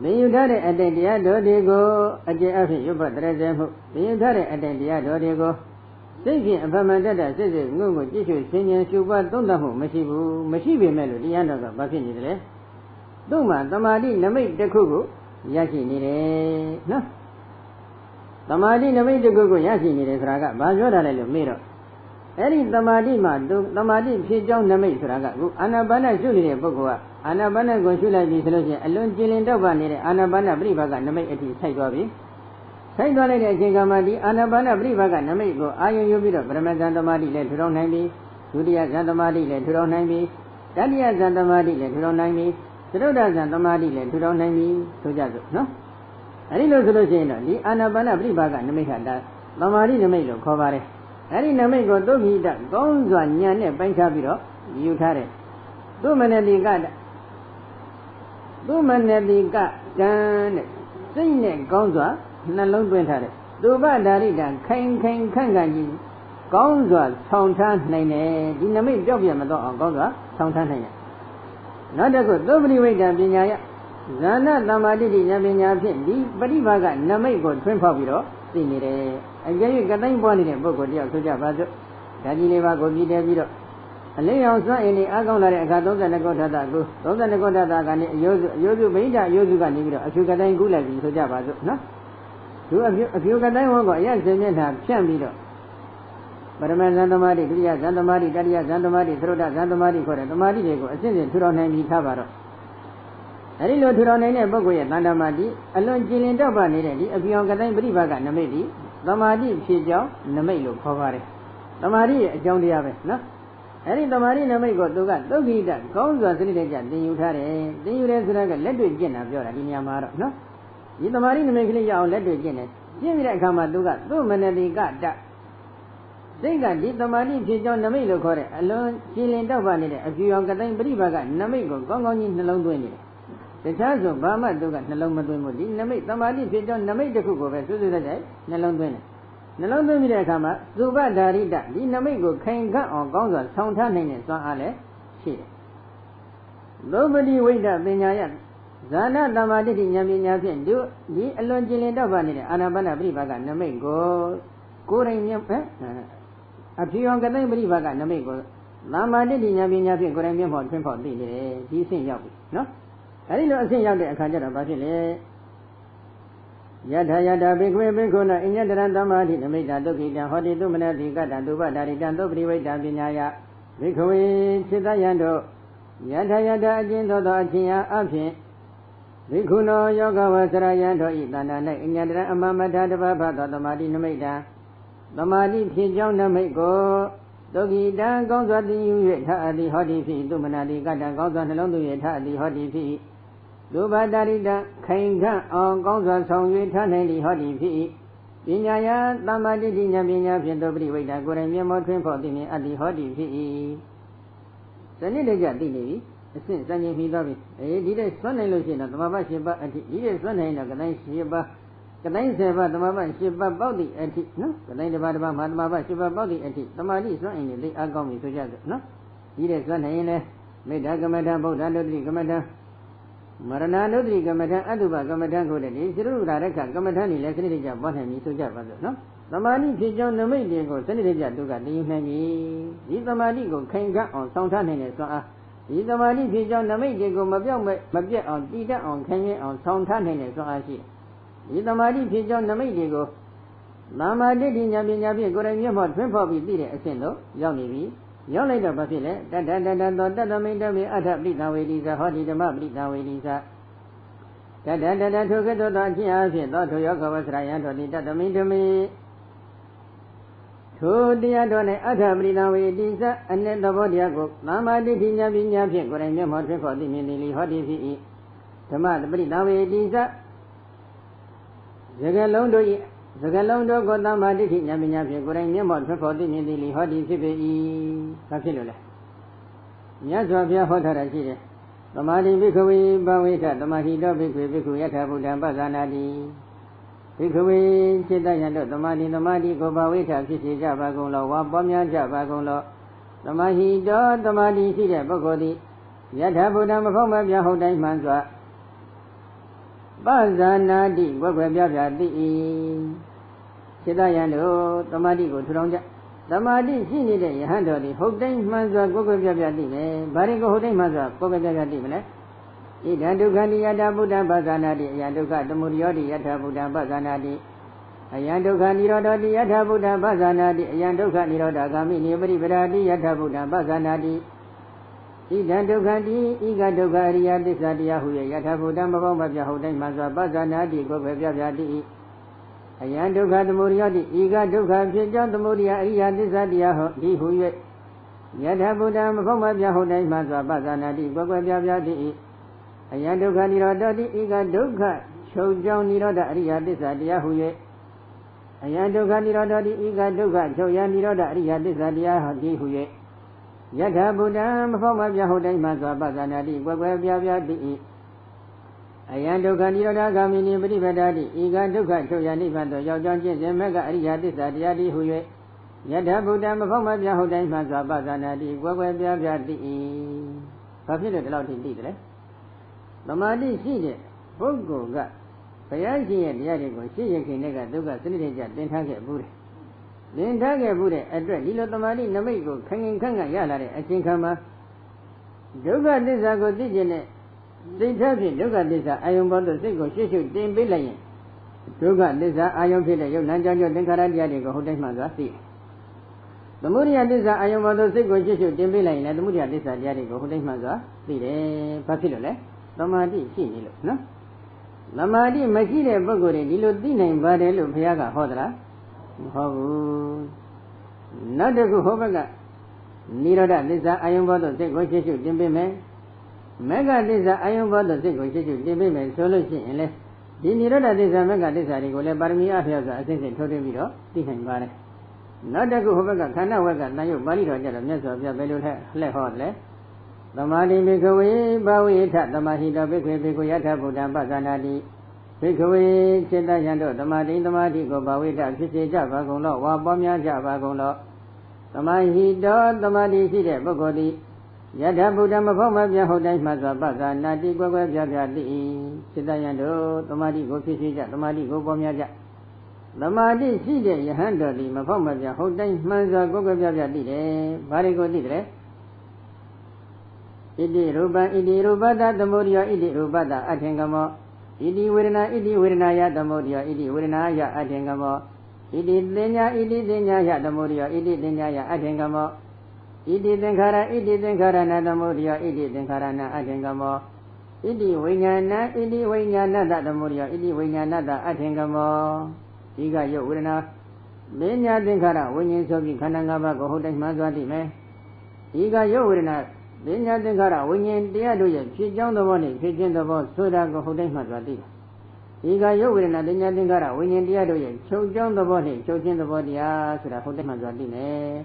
သင်ယူထားတဲ့အတ္တတရားတော်တွေကိုအကျေအဖြင့်ရွတ်ပတ်တရစေမှုသင်ယူထားတဲ့အတ္တတရားတော်တွေကိုစိတ်ဖြင့်အဖမှန်တတ်တာစိတ်စိတ်ငုံကိုကြည့်ရှုဆင်ញင်ရှုပတ်သုံးသပ်မှုမရှိဘူးမရှိပေမဲ့လို့တရားတော်ကဘာဖြစ်နေတယ်လဲသူ့မှာသမာဓိနမိတ်တစ်ခုကိုရရှိနေတယ်နော်သမာဓိနမိတ်တစ်ခုကိုရရှိနေတယ်ဆိုတာကဘာပြောတာလဲလို့မေးတော့အဲ့ဒီသမာဓိမှာသမာဓိဖြစ်ကြောင်းနမိတ်ဆိုတာကအခုအာနာပါနရှုနေတဲ့ပုဂ္ဂိုလ်ကအာနာပါနကိုရှုလိုက်ပြီဆိုလို့ရှိရင်အလွန်ကြည်လင်တော့ပါနေတဲ့အာနာပါနပြိဘာကနမိတ်အထိဆိုက်သွားပြီဆိုင်သွားလိုက်တဲ့အချိန်ကမှဒီအာနာပါနပြိဘာကနမိတ်ကိုအာယုံယူပြီးတော့ပရမဇန်သမာဓိလည်းထူထောင်နိုင်ပြီဒုတိယဇန်သမာဓိလည်းထူထောင်နိုင်ပြီတတိယဇန်သမာဓိလည်းထူထောင်နိုင်ပြီသရုဒ္ဓဇန်သမာဓိလည်းထူထောင်နိုင်ပြီဆိုကြစို့နော်အဲဒီလိုဆိုလို့ရှိရင်တော့ဒီအာနာပါနပြိဘာကနမိတ်ဟာဒါသမာဓိနမိတ်လို့ခေါ်ပါတယ်အဲဒီနမိတ်ကိုသုခိတကောင်းစွာဉာဏ်နဲ့ပိုင်းခြားပြီးတော့ယူထားတယ်သုမနတိကကံတဲ့စိတ်နဲ့ကောင်းစွာနှလုံးသွင်းထားတယ်သုဘဒါရိတခိုင်ခိုင်ခန့်ခန့်ကြီးကောင်းစွာဆောင်ထားနိုင်တယ်ဒီနမိတ်ပြောက်ပြမတော့အောင်ကောင်းစွာဆောင်ထားနိုင်တယ်နောက်တစ်ခုသုပရိဝိဒ္ဓပညာယဇာနသမ္မာဒိဋ္ဌိဉာဏ်ပညာဖြင့်ဒီပရိဘာကနမိတ်ကိုထွန်းဖောက်ပြီးတော့သိနေတယ်အကျဉ်းကတိုင်းပွားနေတဲ့ပုဂ္ဂိုလ်တယောက်ဆိုကြပါစို့ဓာကြီးလေးပါကိုပြည်တယ်ပြီးတော့အလင်းရောင်စွမ်းအင်းလေးအားကောင်းလာတဲ့အခါ32ခုထပ်တာကို32ခုထပ်တာကနေအယုစုဗိဒ္ဓအယုစုကနေပြီးတော့အဖြူကတိုင်းကူးလိုက်ပြီဆိုကြပါစို့နော်သူအဖြူကတိုင်းဝန်းကအရစင်မျက်နှာဖြန့်ပြီးတော့ပရမဇန်သမာဓိဒုတိယဇန်သမာဓိတတိယဇန်သမာဓိသရုဒ္ဓဇန်သမာဓိခေါ်တဲ့သမာဓိတွေကိုအစဉ်စဉ်ထူထောင်နိုင်ပြီးထားပါတော့အဲဒီလိုထူထောင်နိုင်တဲ့ပုဂ္ဂိုလ်ရဲ့တဏ္ဍမာတိအလွန်ကြည်လင်တော့ပါနေတဲ့ဒီအပြောင်ကတိုင်းပြိဘာကနမိတ်ဒီသမာဓိဖြစ်ကြောင်းနမိတ်လို့ခေါ်ပါတယ်သမာဓိရဲ့အကြောင်းတရားပဲနော်အဲဒီသမာဓိနမိတ်ကိုသူကသုခိတကောင်းစွာစနစ်တကျသင်ယူထားတယ်သင်ယူတယ်ဆိုတာကလက်တွေ့ကျင့်တာပြောတာဒီနေရာမှာတော့နော်ဒီသမာဓိနမိတ်ကလေးရအောင်လက်တွေ့ကျင့်တယ်ကျင့်ပြီးတဲ့အခါမှာသူကသုမနတိကတစိတ်ကဒီသမာဓိဖြစ်ကြောင်းနမိတ်လို့ခေါ်တဲ့အလွန်ကြည်လင်တော့ပါနေတဲ့အဖြူရောင်ကတိုင်းပြိဘာကနမိတ်ကိုကောင်းကောင်းကြီးနှလုံးသွင်းနေတယ်တခြားဆိုဘာမှသူကနှလုံးမသွင်းဘူးဒီနမိတ်သမာဓိဖြစ်ကြောင်းနမိတ်တစ်ခုကိုပဲစွစွတတ်တဲ့နှလုံးသွင်းတယ်နှလုံးသွင်းပြီးတဲ့အခါမှာသုဘဒါရိတဒီနမိတ်ကိုခိုင်ခန့်အောင်ကောင်းစွာဆောင်ထားနိုင်တဲ့စွမ်းအားလည်းရှိတယ်သုပတိဝိဒ္ဓပညာယဇာနသမ္မာဒိဋ္ဌိဉာဏ်ပညာဖြင့်ဒီအလွန်ကြည်လင်တော့ပါနေတဲ့အာနာပါနပြိဘာကနမိတ်ကိုယ်တိုင်မြတ်အဖြူရောင်ကတိုင်းပြိဘာကနမိတ်ကိုသမ္မာဒိဋ္ဌိဉာဏ်ပညာဖြင့်ကိုယ်တိုင်မျက်မှောက်ထွန်းဖောက်သိနေတယ်ဒီအဆင့်ရောက်ပြီနော်အဲဒီလိုအဆင့်ရောက်တဲ့အခါကျတော့ဘာဖြစ်လဲယထာယထာဘေခွေဘေခုနာအညတရံသမ္မာဓိနမိတ်တာဒုက္ခိတံဟောတိသုမနတိကတံဒုပဒါရိတံသုပရိဝိတ္တပညာယဘေခွေစိတ္တယံတို့ယထာယထာအကျဉ်သောအချင်းအားအဖြင့်ဘေခုနောယောဂဝဆရယံတို့ဤတဏ္ဍာ၌အညတရံအမမထာတပဘသောသမာဓိနမိတ်တာသမာဓိဖြစ်ကြောင်းနမိတ်ကိုဒုက္ခိတံကောင်းစွာသိယူ၍ထအပ်သည်ဟောတိဖြစ်သုမနတိကတံကောင်းစွာနှလုံးသွင်း၍ထအပ်သည်ဟောတိဖြစ်ဒုဘာတာရိတခိုင်ခန့်အောင်ကောင်းစွာဆောင်၍ထားနိုင်သည်ဟောဒီဖြစ်ပညာယသမ္မာဒိဋ္ဌိဉာဏ်ပညာဖြင့်သောပရိဝိဒ္ဓကိုယ်တိုင်မျက်မှောက်ထွန်းဖော်သိမြင်အပ်သည်ဟောဒီဖြစ်ဇဏိတကြသိနေပြီအစဉ်စံချိန်ပြီးသွားပြီဒီတဲ့စွန့်နိုင်လို့ရှိရင်တော့သမဘာ၈ပါးအထိဒီတဲ့စွန့်နိုင်တော့ကတိုင်း၈ပါးကတိုင်း10ပါးသမဘာ၈ပါးပေါက်သည့်အထိနော်ကတိုင်းတစ်ပါးတစ်ပါးမှာသမဘာ၈ပါးပေါက်သည့်အထိသမာဓိစွန့်အင်းနဲ့သိအားကောင်းပြီဆိုကြစို့နော်ဒီတဲ့စွန့်နိုင်ရင်လည်း မေတ္တာကမ္မထံဗုဒ္ဓနုတ္တိကမ္မထံမရဏနုတ္တိကမ္မထံအတုပကမ္မထံကိုလည်းဒီသရုဒ္ဓရက္ခကမ္မထံนี่လည်းစနစ်တကျပွားနိုင်ပြီဆိုကြပါစို့နော်သမာဓိဖြစ်ကြောင်းနမိတ်တွေကိုစနစ်တကျသူကသိနိုင်ပြီဒီသမာဓိကိုခိုင်ခံ့အောင်ဆောင်ထားနိုင်တဲ့စွမ်းအားဒီသမာဓိဖြစ်ကြောင်းနမိတ်တွေကိုမပြောက်မပြတ်အောင်တည်တတ်အောင်ခိုင်မြဲအောင်ဆောင်ထားနိုင်တဲ့စွမ်းအားရှိဒီသမာဓိဖြစ်ကြောင်းနမိတ်တွေကိုသမ္မာဒိဋ္ဌိဉာဏ်ပညာဖြင့်ကိုယ်တိုင်မျက်မှောက်ထွန်းဖော်ပြီးသိတဲ့အဆင့်သို့ရောက်နေပြီရောက်လိုက်တော့ဘာဖြစ်လဲတတ္တတတ္တသောတတ္တမိတ္တမေအထပရိသဝေတိသဟောတိဓမ္မပရိသဝေတိသတတ္တတတ္တထိုကဲ့သို့သောအခြင်းအဖြစ်သောထိုယောဂဝဆရာယံတော်တိတတ္တမိတ္တမေထိုတရားတော်၌အထပရိသဝေတိသအ내သဘောတရားကိုသမ္မာဒိဋ္ဌိဉာဏ်ပညာဖြင့်ကိုယ်တိုင်မျက်မှောက်ထွန်းဖော်သိမြင်သည်လေဟောတိဖြစ်၏ဓမ္မပရိသဝေတိသစကလုံးတို့၏စကလုံးတို့ကိုသမ္မာဒိဋ္ဌိဉာဏ်ပညာဖြင့်ကိုယ်တိုင်မျက်မှောက်ထွန်းဖော်သိမြင်သည်လေဟောတိဖြစ်ပေ၏ဘာဖြစ်လို့လဲမြတ်စွာဘုရားဟောထားတာရှိတယ်သမာဓိဘိက္ခဝေဘဝေထသမာဓိတော်ဘိက္ခဝေဘိက္ခုယထာဘုဒ္ဓံပဇာနာတိဘိက္ခဝေစိတ္တယံတို့သမာဓိကိုဘဝေထဖြစ်စေကြပါကုန်လောဝါပွားများကြပါကုန်လောသမာဓိတော်သမာဓိရှိတဲ့ပုဂ္ဂိုလ်သည်ယထာဘုဒ္ဓံမဖောက်မပြဟုတ်တိုင်းမှန်စွာပဇာနာတိဝက်ွယ်ပြပြသိ၏စိတ္တယံတို့သမာဓိကိုထူထောင်ကြသမာဓိရှိနေတဲ့ယဟန်တော်သည်ဟုတ်တိုင်းမှန်စွာကိုယ်ကိုယ်ပြပြသိမယ်။ဘာရင်ကိုဟုတ်တိုင်းမှန်စွာကိုယ်ကိုယ်ပြပြသိမလဲ။ဣဒံဒုက္ခတိယထာဘုဒ္ဓပဇာနာတိအယံဒုက္ခသမုဒယောတိယထာဘုဒ္ဓပဇာနာတိအယံဒုက္ခនិရောဓတိယထာဘုဒ္ဓပဇာနာတိအယံဒုက္ခនិရောဓဂာမိနိပရိပရာတိယထာဘုဒ္ဓပဇာနာတိဣဒံဒုက္ခတိဤကဒုက္ခအရိယသစ္စာတရားဟုယထာဘုဒ္ဓမပေါင်းမပြဟုတ်တိုင်းမှန်စွာပဇာနာတိကိုယ်ကိုယ်ပြပြသိ၏အယံဒုက္ခသမုဒယတိဤကဒုက္ခဖြစ်ကြောင်းသမုဒယအရိယသစ္စာတရားဟောဒီဟု၍ယထာဘုဒ္ဓမဖို့မပြဟုတ်တိုင်းမှစွာပဇာနာတိကိုယ်ကိုယ်ပြပြသည်အယံဒုက္ခនិရောဓတိဤကဒုက္ခချုပ်ကြောင်းនិရောဓအရိယသစ္စာတရားဟု၍အယံဒုက္ခនិရောဓတိဤကဒုက္ခချုပ်ရန်និရောဓအရိယသစ္စာတရားဟောဒီဟု၍ယထာဘုဒ္ဓမဖို့မပြဟုတ်တိုင်းမှစွာပဇာနာတိကိုယ်ကိုယ်ပြပြသည်အယံဒုက္ခនិရောဓဂာမိနိပฏิပဒါတိဤကဒုက္ခချုပ်ရနိဗ္ဗာန်သို့ရောက်ကြောင်းကျင့်စဉ်မဲ့ကအရိယသစ္စာတရားတိဟု၍ယထာဘုဒ္ဓမဖောက်မပြဟုတ်တိုင်းမှစွာပဇာနာတိကွယ်ကွယ်ပြပြသိ၏ဘာဖြစ်လို့ဒီလောက်ထိသိတယ်လဲသမာဓိရှိတဲ့ပုဂ္ဂိုလ်ကဘုရားရှင်ရဲ့တရားတွေကိုရှင်းရခင်တဲ့ကဒုက္ခစနစ်တကျသင်ထားခဲ့ဘူးတယ်သင်ထားခဲ့ဘူးတဲ့အတွက်ဒီလိုသမာဓိနမိတ်ကိုခန့်ခန့်ရလာတဲ့အချိန်ခါမှာဒုက္ခသစ္စာကိုသိကျင်တဲ့စိတ်ထားဖြင့်ဒုက္ခသစ္စာအာယုံပေါ်သို့စိတ်ကိုရှေ့ရှုတင်ပေးလိုက်ရင်ဒုက္ခသစ္စာအာယုံဖြစ်တဲ့ယုတ်လမ်းကြောင်းကြောင့်သင်္ခါရတရားတွေကိုဟုတ်တိုင်းမှသာသိတယ်။သမုဒိယသစ္စာအာယုံပေါ်သို့စိတ်ကိုရှေ့ရှုတင်ပေးလိုက်ရင်လည်းသမုဒိယသစ္စာတရားတွေကိုဟုတ်တိုင်းမှသာသိတယ်။ဘာဖြစ်လို့လဲ။သမာဓိရှိနေလို့နော်။သမာဓိမရှိတဲ့ပုဂ္ဂိုလ်တွေဒီလိုသိနိုင်ပါတယ်လို့ဘုရားကဟောသလား။မဟောဘူး။နောက်တစ်ခုဟောဘက်ကနိရောဓသစ္စာအာယုံပေါ်သို့စိတ်ကိုရှေ့ရှုတင်ပေးမယ်။မေဃသစ္စာအာယုံဘောသို့စိတ်ကိုရှေ့ရှုတင်ပေးမယ်ဆိုလို့ရှိရင်လေဒီနိရောဓသစ္စာမေဃသစ္စာတွေကိုလည်းပါရမီအဖျောက်စွာအစဉ်စဉ်ထုတ်တင်ပြီးတော့သိနိုင်ပါတယ်။နောက်တစ်ခုဟိုဘက်ကခန္ဓာဝက်ကတန်ရုပ်ပါဠိတော်ကြတော့မြတ်စွာဘုရားဘယ်လိုလှည့်ဟောတယ်။သမာဓိဘိက္ခဝေဘဝေထသမာဟိတောဘိက္ခေဘိက္ခုယထာဘုဒ္ဓံပဇာနာတိဘိက္ခဝေစေတယံတို့သမာဓိသမာဓိကိုဘဝေထဖြစ်စေကြပါကုန်လောဝါပွားများကြပါကုန်လောသမာဟိတောသမာဓိရှိတဲ့ပုဂ္ဂိုလ်သည်ယထာဘုဒ္ဓမဖို့မပြဟုတ်တိုင်းမှစွာပဇာနာတိကွယ်ကွယ်ပြပြသိစိတ္တယံတို့သမာဓိကိုဖြစ်စေကြသမာဓိကိုပေါ်များကြသမာဓိရှိတဲ့ယဟန်တော်ဒီမဖို့မပြဟုတ်တိုင်းမှန်စွာကွယ်ကွယ်ပြပြသိတယ်ဘာတွေကိုသိတယ်ဣတိရူပံဣတိရူပတသမုဒယဣတိရူပတအထင်ကမောဣတိဝေဒနာဣတိဝေဒနာယသမုဒယဣတိဝေဒနာယအထင်ကမောဣတိသင်ညာဣတိသင်ညာယသမုဒယဣတိသင်ညာယအထင်ကမောဣတိသင်္ခါရဣတိသင်္ခါရဏသမုဒယဣတိသင်္ခါရဏအထင်ကမောဣတိဝိညာဏဣတိဝိညာဏတသမုဒယဣတိဝိညာဏတအထင်ကမောဒီကယုတ်ဝေဒနာမင်းညာသင်္ခါရဝိညာဉ်ဆိုပြီးခန္ဓာ၅ပါးကိုဟုတ်တိုင်းမှန်စွာသိမယ်ဒီကယုတ်ဝေဒနာမင်းညာသင်္ခါရဝိညာဉ်တရားတို့ရဲ့ဖြစ်ကြောင်းသဘောနဲ့ဖြစ်ခြင်းသဘောဆိုတာကိုဟုတ်တိုင်းမှန်စွာသိတယ်ဒီကယုတ်ဝေဒနာမင်းညာသင်္ခါရဝိညာဉ်တရားတို့ရဲ့ချုပ်ကြောင်းသဘောနဲ့ချုပ်ခြင်းသဘောတရားဆိုတာဟုတ်တိုင်းမှန်စွာသိမယ်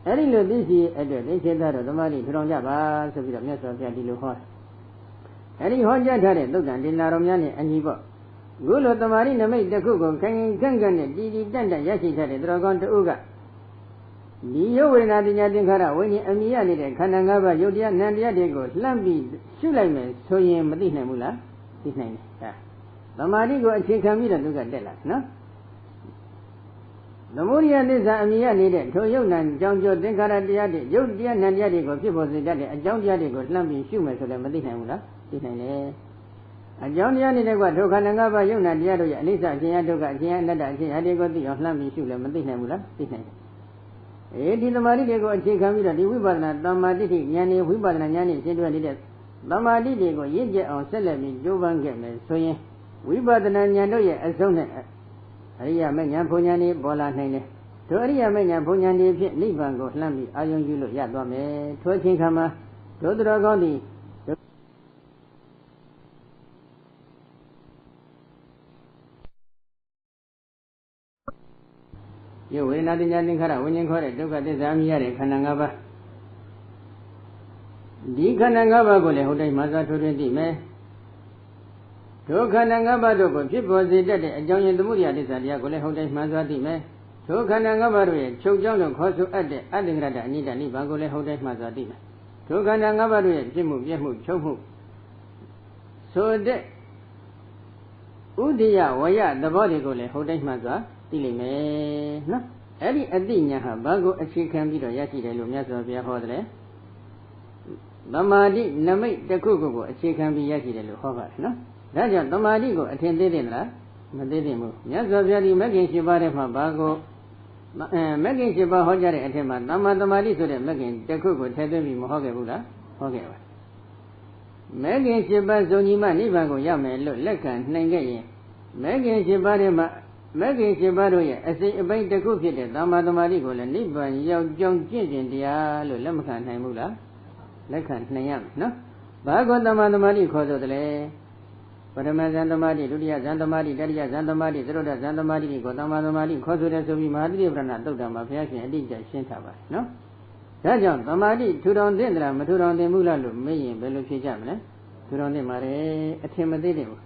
အဲ့ဒီလိုသိစီအတွက်သိစေတဲ့ဓမ္မတိထူထောင်ကြပါဆိုပြီးတော့မြတ်စွာဘုရားဒီလိုဟောအဲ့ဒီဟောကြားထားတဲ့သုတ်တန်ဒေနာတော်များနဲ့အညီပေါ့ခုလိုတမာရိနမိတ်တစ်ခုကိုခိုင်ခိုင်ခန့်ခန့်နဲ့တည်တည်တတ်တတ်ရရှိထားတဲ့သူတော်ကောင်းတဦးက ဒီယုတ်ဝေဒနာတင်ညာသင်္ခါရဝိညာဉ်အမြင်ရနေတဲ့ခန္ဓာ၅ပါးယုတ်တရားနံတရားတွေကိုလှမ်းပြီးရှုလိုက်မယ်ဆိုရင်မသိနိုင်ဘူးလားသိနိုင်တယ်သမာဓိကိုအခြေခံပြီးတော့သူကတက်လာနော်သမုဒိယသစ္စာအမြင်ရနေတဲ့ထိုယုတ်နံကြောင့်ကြောသင်္ခါရတရားတွေယုတ်တရားနံတရားတွေကိုဖြစ်ပေါ်စေတတ်တဲ့အကြောင်းတရားတွေကိုလှမ်းပြီးရှုမယ်ဆိုလည်းမသိနိုင်ဘူးလားသိနိုင်တယ်အကြောင်းတရားနေတဲ့ကထိုခန္ဓာ၅ပါးယုတ်နံတရားတို့ရဲ့အနိစ္စအခြင်းအဒုက္ခအခြင်းအနတ္တအခြင်းအတ္တကိုသိအောင်လှမ်းပြီးရှုလည်းမသိနိုင်ဘူးလားသိနိုင်တယ်ဒီသမာဓိတွေကိုအခြေခံပြီးတော့ဒီဝိပဿနာသမာဓိဉာဏ်နဲ့ဝိပဿနာဉာဏ်နဲ့ရှင်းတွဲနေတဲ့သမာဓိတွေကိုရင့်ကျက်အောင်ဆက်လက်ပြီးကြိုးပမ်းခဲ့မယ်ဆိုရင်ဝိပဿနာဉာဏ်တို့ရဲ့အဆုံးနဲ့အရိယာမဉ္ဇဉ်ဘုံဉာဏ်တွေပေါ်လာနိုင်တယ်ထိုအရိယာမဉ္ဇဉ်ဘုံဉာဏ်တွေဖြင့်နိဗ္ဗာန်ကိုလှမ်းပြီးအာရုံယူလို့ရသွားမယ်ထိုအချိန်ခါမှာဒုသတော်ကောင်းသည်ယုတ်ဝေဒနာတင်ညာသင်္ခါရဝိညာဉ်ခေါ်တဲ့ဒုက္ခသစ္စာမြင်ရတဲ့ခန္ဓာ၅ပါးဒီခန္ဓာ၅ပါးကိုလည်းဟုတ်တိုင်းမှာသာထိုးထွင်းသိမယ်ဒုက္ခန္ဓာ၅ပါးတို့ကိုဖြစ်ပေါ်စေတတ်တဲ့အကြောင်းရင်းသမုဒိယသစ္စာတရားကိုလည်းဟုတ်တိုင်းမှန်စွာသိမယ်ဒုက္ခန္ဓာ၅ပါးတို့ရဲ့ချုပ်ကြောင်းလို့ခေါ်ဆိုအပ်တဲ့အတ္တကရတအနိတ္တနိဗ္ဗာန်ကိုလည်းဟုတ်တိုင်းမှန်စွာသိမယ်ဒုက္ခန္ဓာ၅ပါးတို့ရဲ့ဖြစ်မှုပြည့်မှုချုပ်မှုဆိုတဲ့ဥဒိယဝယသဘောတွေကိုလည်းဟုတ်တိုင်းမှန်စွာသိလိမ့်မယ်နော်အဲ့ဒီအသိဉာဏ်ဟာဘာကိုအခြေခံပြီးတော့ရရှိတယ်လို့မြတ်စွာဘုရားဟောတယ်သမာဓိနမိတ်တစ်ခုကိုအခြေခံပြီးရရှိတယ်လို့ဟောပါတယ်နော်ဒါကြောင့်သမာဓိကိုအထင်သေးတယ်လားမသေးသင့်ဘူးမြတ်စွာဘုရားဒီမဂ်ကင်၈ပါးထဲမှာဘာကိုမဂ်ကင်၈ပါးဟောကြားတဲ့အထက်မှာသမ္မာသမာဓိဆိုတဲ့မဂ်ကင်တစ်ခုကိုထည့်သွင်းပြီးမဟောခဲ့ဘူးလားဟောခဲ့ပါမဂ်ကင်၈ပါးဇုံညီမနိဗ္ဗာန်ကိုရမယ်လို့လက်ခံနိုင်ခဲ့ရင်မဂ်ကင်၈ပါးထဲမှာမဂ်ကင်၈ပါးတို့ရဲ့အစိတ်အပိုင်းတစ်ခုဖြစ်တဲ့သမ္မာသမာဓိကိုလည်းနိဗ္ဗာန်ရောက်ကြောင်းကျင့်ခြင်းတရားလို့လက်မခံနိုင်ဘူးလားလက်ခံနိုင်ရမယ်နော်ဘာကိုသမ္မာသမာဓိခေါ်ဆိုတယ်လဲပထမဇန်သမာဓိဒုတိယဇန်သမာဓိတတိယဇန်သမာဓိသရုတ်ဇန်သမာဓိကိုသမ္မာသမာဓိခေါ်ဆိုတယ်ဆိုပြီးမဟာသတိပ္ပဏသုတ်တံမှာဘုရားရှင်အတိအကျရှင်းထားပါတယ်နော်ဒါကြောင့်သမာဓိထူထောင်သင့်တယ်လားမထူထောင်သင့်ဘူးလားလို့မေးရင်ဘယ်လိုဖြေကြမလဲထူထောင်သင့်ပါတယ်အထင်မသေးတယ်ဘူး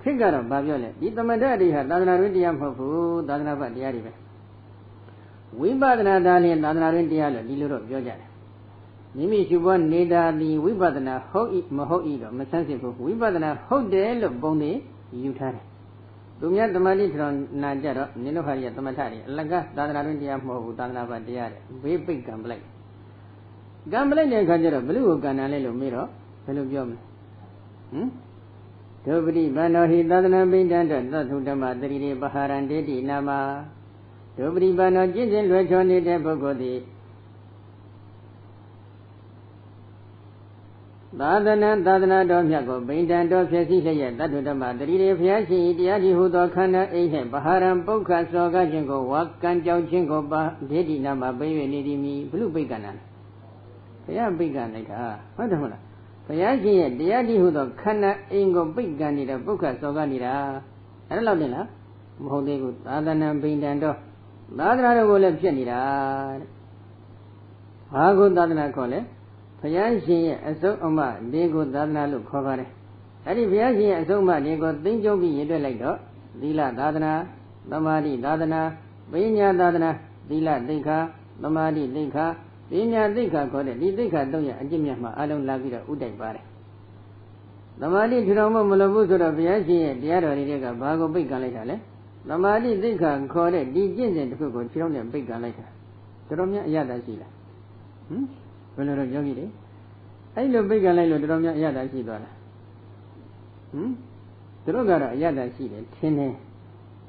ခေတ်ကတော့ဘာပြောလဲဒီသမထအရိဟာသာသနာ့တွင်တရားမဟုတ်ဘူးသာသနာ့ဘတ်တရားတွေပဲဝိပဿနာဒါလျင်သာသနာ့တွင်တရားလို့ဒီလိုတော့ပြောကြတယ်မိမိရှုပွားနေတာသည်ဝိပဿနာဟုတ်၏မဟုတ်၏တော့မဆန်းစစ်ဘူးဝိပဿနာဟုတ်တယ်လို့ပုံနေယူထားတယ်သူများသမာဓိထထောင်နာကြတော့နင်တို့ဟာရသမထတွေအလကားသာသနာ့တွင်တရားမဟုတ်ဘူးသာသနာ့ဘတ်တရားတဲ့ဘေးပိတ်ကံပလိုက်ကံပလိုက်တဲ့အခါကျတော့ဘလူကိုကံနာလဲလို့မေးတော့ဘယ်လိုပြောမလဲဒုပတိဗန္နောဟိသာသနာပိဋ္ဌံတသထုဓမ္မတတိရေပဟာရံဒေတိနာမဒုပတိဗန္နောကျင့်စဉ်လွယ်ချောနေတဲ့ပုဂ္ဂိုလ်သည်သာသနာတော်မြတ်ကိုပိဋ္ဌံတော်ဖြစ်စီလျက်သတ္ထုဓမ္မတတိရေဘုရားရှင်တရားဒီဟုသောခန္ဓာအိနှင့်ပဟာရံပုခ္ခစောကခြင်းကိုဝါကံကြောင့်ခြင်းကိုပါဒေတိနာမပိ၍နေသည်မီဘုလူပိဋ္ဌံနာဘုရားပိဋ္ဌံလိုက်တာဟုတ်တယ်မဟုတ်လားဘုရားရှင်ရဲ့တရားဒီဟုသောခန္ဓာအိမ်ကိုပိတ်ကန်နေတဲ့ပုခ္ခစောကနေတာအဲ့ဒါလောက်တင်လားမဟုတ်သေးဘူးသာသနာပိဋ္ဌံတော်သာသနာတော်ကိုလည်းဖြစ်နေတာတဲ့ဘာကိုသာသနာခေါ်လဲဘုရားရှင်ရဲ့အဆုံးအမလေးကိုသာသနာလို့ခေါ်ပါတယ်အဲ့ဒီဘုရားရှင်ရဲ့အဆုံးအမလေးကိုသိကျုံပြီးရည်တွက်လိုက်တော့သီလသာသနာသမာဓိသာသနာပညာသာသနာသီလသိက္ခာသမာဓိသိက္ခာပညာသိက္ခာခေါ်တဲ့ဒီသိက္ခာ၃ရပ်အကျင့်မြတ်မှာအလုံးလာပြီးတော့ဥတိုက်ပါတယ်သမာဓိထူထောင်ဖို့မလိုဘူးဆိုတော့ဘုရားရှင်ရဲ့တရားတော်တွေကဘာကိုပိတ်ကန်လိုက်တာလဲသမာဓိသိက္ခာခေါ်တဲ့ဒီကျင့်စဉ်တစ်ခုကိုခြေထောက်နဲ့ပိတ်ကန်လိုက်တာတော်တော်များအရသာရှိလားဘယ်လိုတော့ပြောကြည့်လေအဲ့လိုပိတ်ကန်လိုက်လို့တော်တော်များအရသာရှိသွားလားသူတို့ကတော့အရသာရှိတယ်ထင်တယ်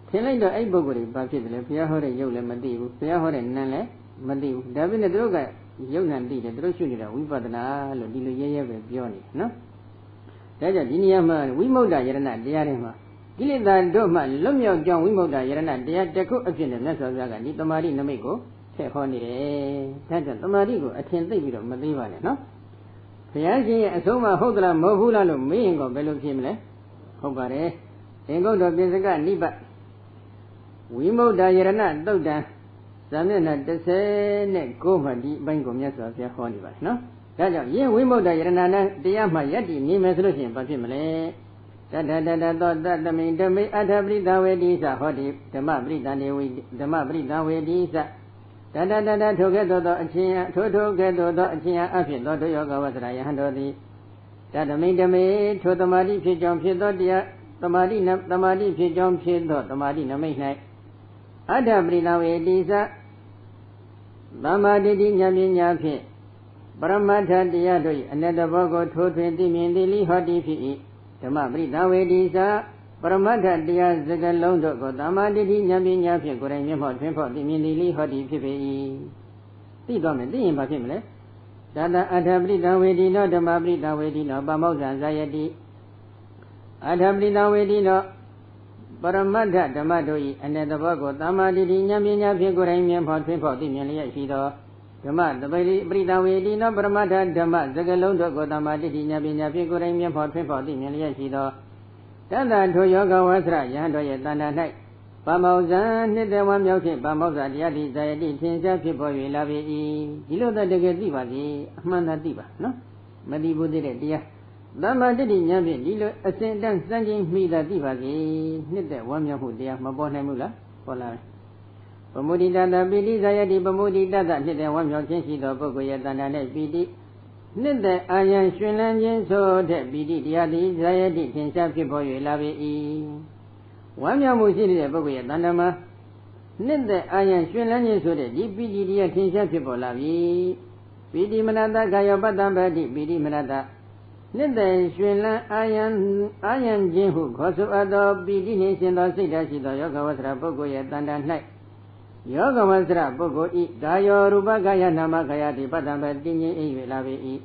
ထင်လိုက်တော့အဲ့ပုဂ္ဂိုလ်တွေဘာဖြစ်တယ်လဲဘုရားဟောတဲ့ရုပ်လည်းမသိဘူးဘုရားဟောတဲ့နာမ်လည်းမသိဘူးဒါပေမဲ့သူတို့ကရုပ်နာမ်သိတယ်သူတို့ရှုနေတာဝိပဿနာလို့ဒီလိုရဲရဲပဲပြောနေနော်ဒါကြောင့်ဒီနေရာမှာဝိမု ക്ത ယရဏတရားတွေမှာကိလေသာတို့မှလွတ်မြောက်ကြောင်းဝိမု ക്ത ယရဏတရားတစ်ခုအဖြစ်နဲ့မြတ်စွာဘုရားကဒီတမာတိနမိတ်ကိုထည့်ဟောနေတယ်ဒါကြောင့်တမာတိကိုအထင်သိပြီးတော့မသေးပါနဲ့နော်ဘုရားရှင်ရဲ့အဆုံးအမဟုတ်သလားမဟုတ်ဘူးလားလို့မေးရင်တော့ဘယ်လိုဖြစ်မလဲဟုတ်ပါတယ်သင်္ကုတ်တော်ပြင်စကနိဗ္ဗာန်ဝိမု ക്ത ယရဏသုတ်တံဇာမျက်နှာ39မှာဒီအပိုင်းကိုမြတ်စွာဘုရားဟောနေပါတယ်နော်ဒါကြောင့်ယင်းဝိမု ക്ത ယရဏနာတရားမှယက်တည်နေမယ်ဆိုလို့ရှိရင်ဘာဖြစ်မလဲတတတတသောတတမိန်တမိအထပရိသဝေတိသဟောတိဓမ္မပရိသနေဝိဓမ္မပရိသဝေတိသ Tata Together Achia, Toto Gedo Achia Afin, Dodo Yoga was Rayandodi. Tata made the maid, Totamadi Pijam Pidodia, Tamadi Pijam Pido, Tamadina Midnight. Adabrina Edisa Bama did Yamin Yapi. Paramata Diadoi, another Bogo 220 Mindili Hoti. Tamabrina Edisa. Paramata Dia Zagalondo, Godamadi, Yamin Yapi, Gorayam, Temple, the Mindili Hoti Pipi. The dominant, the impossible. Dada Adabrina Wedino, the Mabrina Wedino, Bamosa Zayadi. Adabrina Wedino, Paramata, the Madoi, and then the Bogo, Tamadi, Yamin Yapi, Gorayam, Temple, the Milia Shido. The Mad, the Brida Wedino, Paramata, the Mad, Zagalondo, Godamadi, Yamin Yapi, Gorayam, Temple, the Milia Shido. Tanda to yoga was right, Yandoya Tanda night. Pamozan, the one yoke, Pamoza, Yadi, Zayadi, Tinsa, people will love it. You know that they get diva, the Amanda diva, no? Madibu did it, dear. Dama did in Yabi, Lilo, a sentence sending me the diva, knit the one yahu, dear, Mabona Mula, Pola. Pamudi Dada, Bidi, Zayadi, Pamudi Dada, knit the one yoke, change the Bogoya Tanda night, Bidi. Nid the iron Shulanjan so that Bidi Diadi Zayadi can sap people you love it. One Yamusi the Boguya Dandama. Nid the iron Shulanjan so that Bidi Dia can sap people love it. Bidi Manada Gayabada Bidi Manada. Nid the Shulan iron Jinhu, Kosu Ado Bidi Nation or Sidashi the Yoga was Rabogoya Dandan night. Yoga was Rabogo eat Gayo Ruba Gaya Nama Gaya di Padamba Dini Lavi.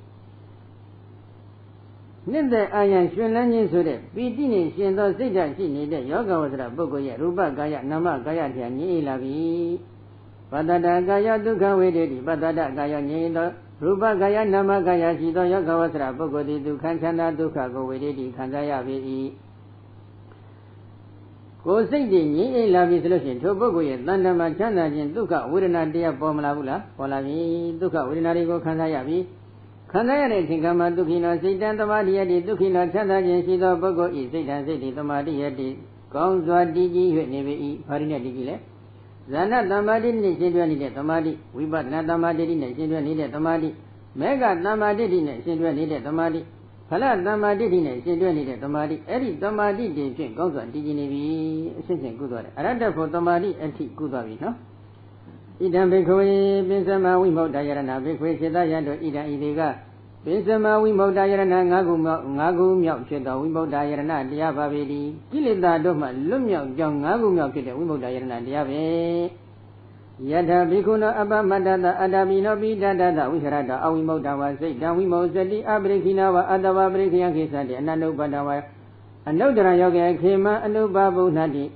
Ninde Ayan Shulanji Sude, Bidini Shindo Sida Shini, Yoga was Rabogo Ruba Gaya Nama Gaya Tiani Lavi. Padada Gaya Duka Wedi, Padada Gaya Nido, Ruba Gaya Nama Gaya Shido Yoga was Rabogo di Dukanchana Duka go Wedi Kanzaya Vi. Go say the Ni Lavi solution to Bogoye, Landama Chana in Duka, Urina Dia Pomala, Polavi, Duka, Urinarigo Kanzayavi, Kanayane Tinkama Dukino, Sitan Tamadia, Dukino, Chana, Sido Bogo, Sitan City, Tomadia, Gonzwa Digi, Nevi, Parina Digile, Zana Tamadi, Sidua Tomadi, we but Natamadi, Sidua Tomadi, Mega Tamadi, Sidua Tomadi. Pala Tamadi, Sidua Tomadi, Eddie Tomadi, Gonzwa Digi, Since good order. Another for Tomadi and T. Gudavi, no? Idam Bekoi, Bensama, Wimo Diana, Bekwe, Sedayando, Ida Idega, Bensama, Wimo Diana, Nagu, Myak, Wimo Diana, Diabavedi, Kilida Doma, Lumia, Young Nagu Myak, Wimo Diana, Diabe. Yada Bikuna Abba Madada Adamino Bidada, Wisharada, Awimo Dawa, say, Dawimo Zedi, Abrekina, Adawa Brekian Kisadi, and Nano Badawa, and no Yoga Kema, and no Babu Nadi.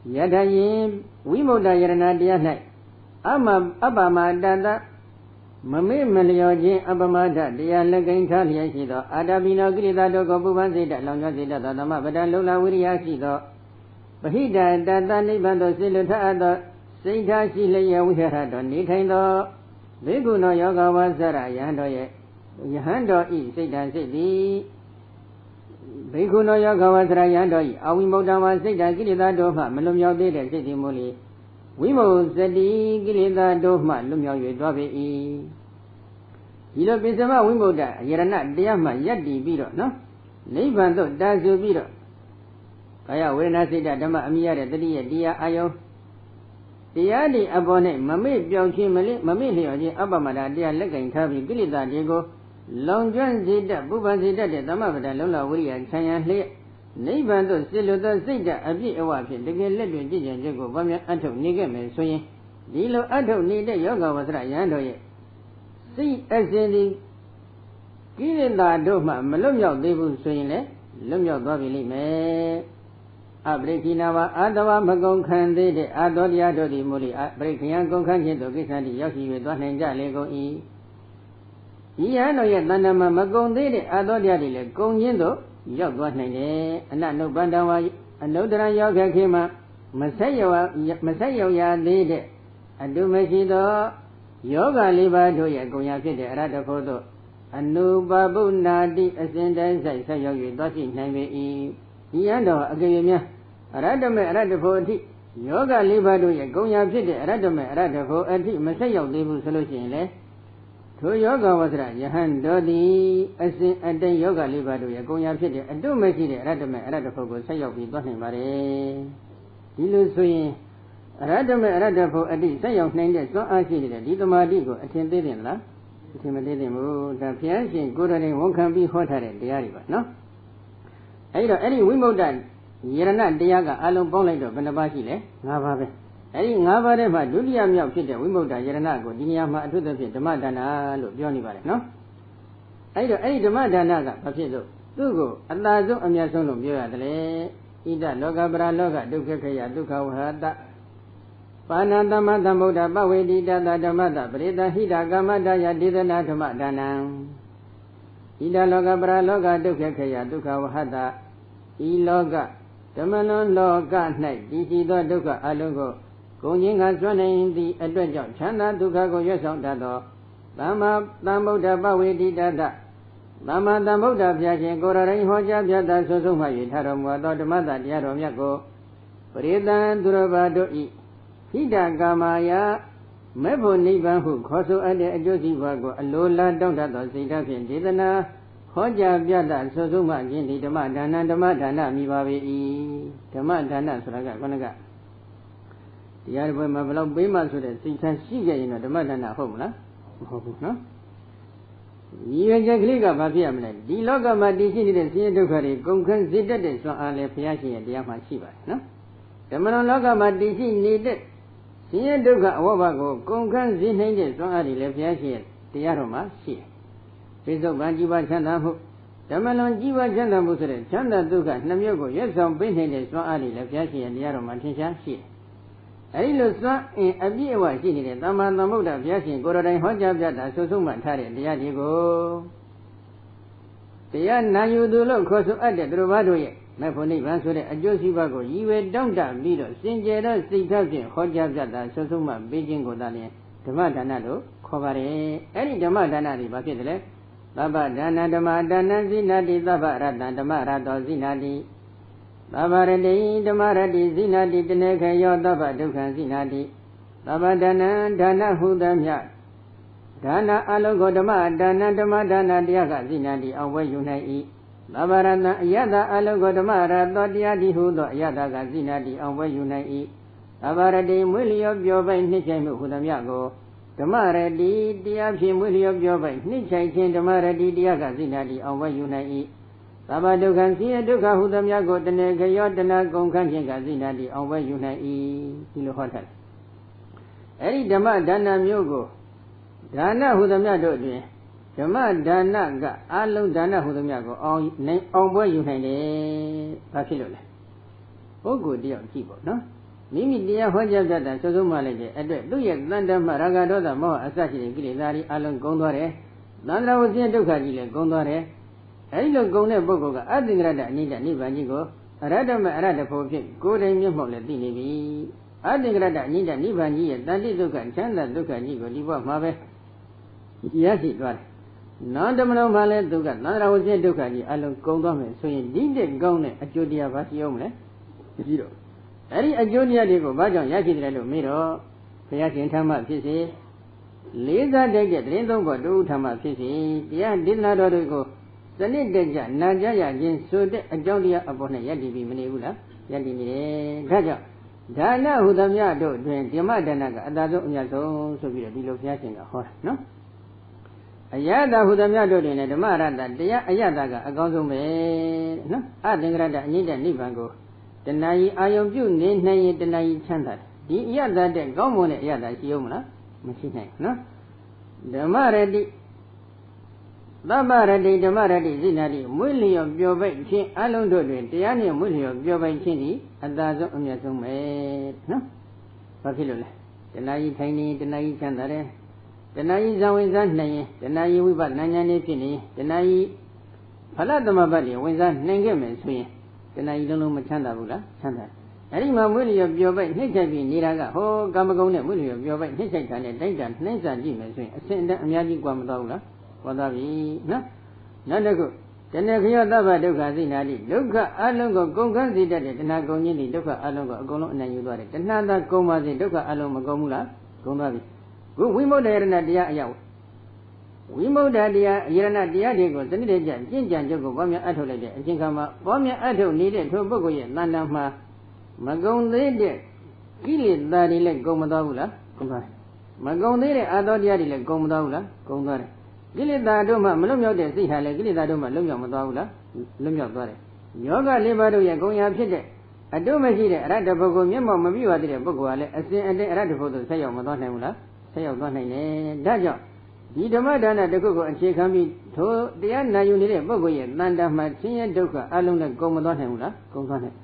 Yada Yim, Wimo Diana Diana, Abama Dada, Mame Melioji, Abamada, Dia Legain Taliasido, Adamino Grida Gobuan Zida, Longa Zida, Mabada Lola Wiriasido. But he died that Nibando Siluta. Sita Silaya Wihara, Nintendo, Biguno Yoga was Yando Yahando E. Satan City Biguno Yoga was Yando, Awimoda was Sita Gilida Doma, Melumio did City Muli. Wimo Zedi Gilida Doma, Lumio Dobe E. Yilo Bizama Wimoda, Yerana, Diama, Yadi Biro, no? Nibando, Dazu Biro. Kaya, when I say that Dama Amia, Dia Ayo. Diadi abone, Mame Biauchi Mali, Mamilio, Abamada, Dia Legan Tabi, Gilida Diego, Long John Zida, Buba Zida, Damavada, Lola Wuri, and Chaya Lee, Nibando, Siluda Zida, Abi Awapi, the Gilid, Diego, Bamia, Anto, Nigam, Swing, Dilo Anto, Nida Yoga was Rayando. See, as in the Gilida Doma, Malumio, Debu Swing, Lumio Gobili, me. Abrekinawa, Adawa Magon Kande, Adolia Dodi Muri, Brekian Gonkan to Gisandi Yoshi with one and Jalego E. Iano yet Nanama Magon de Adolia de Gonyendo, Yog one name, and not no Bandawa, and no Dran Yoga Kima, Masayo Ya Lede, and do Meshido, Yoga Liba do Ya Goyaki de Radakodo, and no Babu Nadi Ascendance, I say you, Dossi Name E. Yando, Agayamia, Radame Radapoti, ယောဂလေးပါးတို့ရဲ့ဂုဏ်ရာဖြစ်တဲ့အရတ္တမေအရတ္တဖို့အတိမဆက်ရောက်သေးဘူးဆိုလို့ရှိရင်လေထိုယောဂဝဆရာယဟန်တော်သည်အစဉ်အတန်ယောဂလေးပါးတို့ရဲ့ဂုဏ်ရာဖြစ်တဲ့အတုမရှိတဲ့အရတ္တမေအရတ္တဖို့ကိုဆက်ရောက်ပြီးသွားနိုင်ပါတယ်ဒီလိုဆိုရင်အရတ္တမေအရတ္တဖို့အတိဆက်ရောက်နိုင်တဲ့စွမ်းအားရှိနေတဲ့ဒီသမာဓိကိုအထင်သေးတယ်လားအထင်မသေးသင့်ဘူးဒါဘုရားရှင်ကိုယ်တော်တိုင်ဝန်ခံပြီးဟောထားတဲ့တရားတွေပါနော်အဲဒီတော့အဲ့ဒီဝိမု ക്ത ယရဏတရားကအလုံးပေါင်းလိုက်တော့ဘယ်နှပါးရှိလဲ၅ပါးပဲအဲ့ဒီ၅ပါးထဲမှာဒုတိယမြောက်ဖြစ်တဲ့ဝိမု ക്ത ယရဏကိုဒီနေရာမှာအထူးသဖြင့်ဓမ္မဒါနလို့ပြောနေပါတယ်နော်အဲ့တော့အဲ့ဒီဓမ္မဒါနကဘာဖြစ်လို့သူ့ကိုအသာဆုံးအမြတ်ဆုံးလို့ပြောရတယ်လေဣဒလောကပရလောကဒုက္ခခယဒုက္ခဝဟတပါဏသမ္မသမ္ဗုဒ္ဓပဝေတိတတဓမ္မတပရိသဟိတကာမတယဒေသနာဓမ္မဒါနံဣဒလောကပရလောကဒုက္ခခယဒုက္ခဝဟတဤလောကဓမ္မလွန်လောက၌တည်ရှိသောဒုက္ခအလုံးကိုဂုဏ်ချင်းကစွန့်နိုင်သည့်အတွက်ကြောင့်ချမ်းသာဒုက္ခကိုရွတ်ဆောင်တတ်သောသမ္မာသမ္ဗုဒ္ဓပဝေတိတတသမ္မာသမ္ဗုဒ္ဓဘုရားရှင်ကိုယ်တော်ရင်ဟောကြားပြသဆွဆုံးမှ၍ထားတော်မူသောဓမ္မတတရားတော်မြတ်ကိုပရိသံသူတော်ဘာတို့ဤဟိတကာမယမေဖို့နိဗ္ဗာန်ဟုခေါ်ဆိုအပ်တဲ့အကျိုးစီးပွားကိုအလိုလားတောင့်တတ်သောစိတ်ဓာတ်ဖြင့်ဒေသနာဟောကြားပြသဆွဆုံးမှခြင်းဒီဓမ္မဒါနဓမ္မဒါနမိပါပေ၏ဓမ္မဒါနဆိုတာကခொနကတရားတစ်ပွဲမှာဘယ်လောက်ပေးမှဆိုတဲ့စိတ်ထားရှိကြရင်တော့ဓမ္မဒါနဟုတ်မလားမဟုတ်ဘူးနော်ဒီရကြကလေးကဘာဖြစ်ရမလဲဒီလောကမှာတည်ရှိနေတဲ့ဆင်းရဲဒုက္ခတွေကုန်ခန်းစေတတ်တဲ့စွမ်းအားလည်းဘုရားရှင်ရဲ့တရားမှာရှိပါတယ်နော်ဓမ္မလောကမှာတည်ရှိနေတဲ့ဆင်းရဲဒုက္ခအဝဘကိုကုန်ခန်းစေနိုင်တဲ့စွမ်းအားတွေလည်းဘုရားရှင်ရဲ့တရားတော်မှာရှိတယ်ပိဿုပန်ជីវချမ်းသာမှုဓမ္မလွန်ជីវချမ်းသာမှုဆိုတဲ့ချမ်းသာဒုက္ခနှစ်မျိုးကိုရွတ်ဆောင်ပေးနိုင်တဲ့စွမ်းအားတွေလည်းဘုရားရှင်ရဲ့တရားတော်မှာထင်ရှားရှိတယ်အဲဒီလိုစွမ်းအင်အပြည့်အဝရှိနေတဲ့သမ္မာသမ္ဗုဒ္ဓဘုရားရှင်ကိုယ်တော်တိုင်ဟောကြားပြတာဆွဆုံးမှထားတဲ့တရားတွေကိုတရားနာယူသူလို့ခေါ်ဆိုအပ်တဲ့သူတို့ဘာတို့ရဲ့မေဖို့နိဗ္ဗာန်ဆိုတဲ့အကျိုးစီးပွားကိုရည်ဝဲတောင့်တပြီးတော့စင်ကြယ်သောစိတ်ထားဖြင့်ဟောကြားပြတာဆွဆုံးမှပေးခြင်းကိုသာလျှင်ဓမ္မဒါနလို့ခေါ်ပါတယ်အဲဒီဓမ္မဒါနတွေဘာဖြစ်တယ်လဲသဗ္ဗဒါနဓမ္မဒါနဇိနာတိသဗ္ဗရတ္တဓမ္မရတောဇိနာတိသဗ္ဗရတိဓမ္မရတိဇိနာတိတနေခေယောသဗ္ဗဒုက္ခဇိနာတိသဗ္ဗဒါနဒါနဟုသမျှဒါနအလုံးကိုဓမ္မဒါနဓမ္မဒါနတရားကဇိနာတိအောင်ဝဲယူနိုင်၏သဗ္ဗရတအယတအလုံးကိုဓမ္မရတောတရားတိဟုသောအယတကဇိနာတိအောင်ဝဲယူနိုင်၏သဗ္ဗရတိမွေးလျောပြောပိုင်နှိမ့်ချိုင်မှုဟုသမျှကိုဓမ္မရတိတရားဖြင့်မွေးလျောပြောပိုင်နှိမ့်ချိုင်ခြင်းဓမ္မရတိတရားကဇိနာတိအောင်ဝဲယူနိုင်၏သဗ္ဗဒုက္ခဆင်းရဲဒုက္ခဟုသမျှကိုတဏှေခရောတဏှာကုန်ခန့်ခြင်းကဇိနာတိအောင်ဝဲယူနိုင်၏ဒီလိုဟောထားတယ်အဲ့ဒီဓမ္မဒါနမျိုးကိုဒါနဟုသမျှတို့တွင်ဓမ္မဒါနကအလုံးဒါနဟုသမျှကိုအောင်ပွဲယူနိုင်တယ်ဘာဖြစ်လို့လဲပုဂ္ဂိုလ်တယောက်ကြည့်ပေါ့နော်မိမိတရားဟောကြားတတ်တာစိုးစိုးမှလိုက်တဲ့အတွက်သူ့ရဲ့တန်တမရာဂဒေါသမောဟအစရှိတဲ့ကိလေသာတွေအလုံးကုန်သွားတယ်သန္တရာဝဆင်းဒုက္ခကြီးလည်းကုန်သွားတယ်အဲဒီလိုကုန်တဲ့ပုဂ္ဂိုလ်ကအသင်္ကရတအနိစ္စနိဗ္ဗာန်ကြီးကိုအရတ္တမအရတ္တဖို့ဖြင့်ကိုယ်တိုင်မျက်မှောက်လည်းသိနေပြီအသင်္ကရတအနိစ္စနိဗ္ဗာန်ကြီးရဲ့တန်တိဒုက္ခချမ်းသာဒုက္ခကြီးကိုဒီဘဝမှာပဲရရှိသွားတယ်နောင်တမလုံးမှာလည်းသူကသန္တရာဝဆင်းဒုက္ခကြီးအလုံးကုန်သွားမယ်ဆိုရင်ဒီတဲ့ကောင်းတဲ့အကျိုးတရားဘာရှိအောင်မလဲမရှိတော့အဲ့ဒီအကျိုးတရားတွေကိုဘာကြောင့်ရရှိတယ်လို့မေးတော့ဘုရားရှင်ဓမ္မဖြစ်စေလေးစားတဲ့တရင်သုံးဖို့တူဓမ္မဖြစ်စေတရားဒေသနာတော်တွေကိုစနစ်တကျနာကြားရခြင်းဆိုတဲ့အကြောင်းတရားအပေါ်နဲ့ယက်တည်ပြီးမနေဘူးလားယက်တည်နေတယ်ဒါကြောင့်ဒါနဟုသမျှတို့တွင်ဓမ္မဒါနကအတာဆုံးအမြတ်ဆုံးဆိုပြီးတော့ဒီလိုဘုရားရှင်ကဟောတာနော်အယတဟုသမျှတို့တွင်လည်းဓမ္မရတ္တတရားအယတကအကောင်းဆုံးပဲနော်အသင်္ကရတအညိတနိဗ္ဗာန်ကိုတဏှာကြီးအာယုံပြုနေနိုင်ရင်တဏှာကြီးချမ်းသာတယ်ဒီအယတတဲ့ကောင်းမွန်တဲ့အယတရှိအောင်မလားမရှိနိုင်ဘူးနော်ဓမ္မရတိသဗ္ဗရတိဓမ္မရတိဇိနာတိမွေးလျော်ပျော်ပိတ်ခြင်းအလုံးတို့တွင်တရားနှင့်မွေးလျော်ပျော်ပိတ်ခြင်းသည်အသာဆုံးအမြတ်ဆုံးပဲနော်ဘာဖြစ်လို့လဲတဏှာကြီးထိုင်နေတဏှာကြီးချမ်းသာတယ်တဏှာကြီးဇံဝင်စားနိုင်ရင်တဏှာကြီးဝိပဿနာဉာဏ်လေးဖြစ်နေတဏှာကြီးဖလသမဘတ်တွေဝင်စားနိုင်ခဲ့မယ်ဆိုရင်တဏှာကြီးလုံးလုံးမချမ်းသာဘူးလားချမ်းသာအဲ့ဒီမှာမွေးလျော်ပျော်ပိတ်နှိမ့်ချိုက်ပြီးနေတာကဟောကာမဂုဏ်နဲ့မွေးလျော်ပျော်ပိတ်နှိမ့်ချိုက်တာနဲ့တိုက်တာနှိမ့်စာကြည့်မယ်ဆိုရင်အစဉ်အတန်းအများကြီးกว่าမတော့ဘူးလားဟောသားပြီနော်နောက်တစ်ခု တဏှခယောသဗ္ဗဒုက္ခသိနာတိဒုက္ခအလုံးကိုကုန်ခန်းစေတတ်တဲ့တဏှကုန်ခြင်းဒီဒုက္ခအလုံးကိုအကုန်လုံးအနိုင်ယူသွားတယ်တဏှသာကုန်ပါစေဒုက္ခအလုံးမကုန်ဘူးလားကုန်သွားပြီခုဝိမု ക്ത ယရဏတရားအရောက်ဝိမု ക്ത တရားယရဏတရားတွေကိုစနစ်တကျကျင့်ကြံကြုတ်ကိုပေါင်းများအထုတ်လိုက်တဲ့အချိန်ခါမှာပေါင်းများအထုတ်နေတဲ့ထိုပုဂ္ဂိုလ်ရဲ့တဏ္ဍာမှာမကုန်သေးတဲ့ကိလေသာတွေလည်းကုန်မသွားဘူးလားကုန်သွားတယ်မကုန်သေးတဲ့အာသောတရားတွေလည်းကုန်မသွားဘူးလားကုန်သွားတယ်ကိလေသာတို့မှမလွတ်မြောက်တဲ့စိတ်ဟာလည်းကိလေသာတို့မှလွတ်မြောက်မသွားဘူးလားလွတ်မြောက်သွားတယ်ယောဂလေးပါးတို့ရဲ့ဂုဏ်ရာဖြစ်တဲ့အတုမရှိတဲ့အရတ္တပုဂ္ဂိုလ်မျက်မှောက်မပြည့်ဝတဲ့ပုဂ္ဂိုလ်ကလည်းအစဉ်အတည်းအရတ္တဘုဒ္ဓဆက်ရောက်မသွားနိုင်ဘူးလားဆက်ရောက်သွားနိုင်တယ်ဒါကြောင့်ဒီဓမ္မဒါနတစ်ခုကိုအခြေခံပြီးထိုတရားနာယူနေတဲ့ပုဂ္ဂိုလ်ရဲ့တန်တာမှာဆင်းရဲဒုက္ခအလုံးနဲ့ကုန်မသွားနိုင်ဘူးလားကုန်သွားနိုင်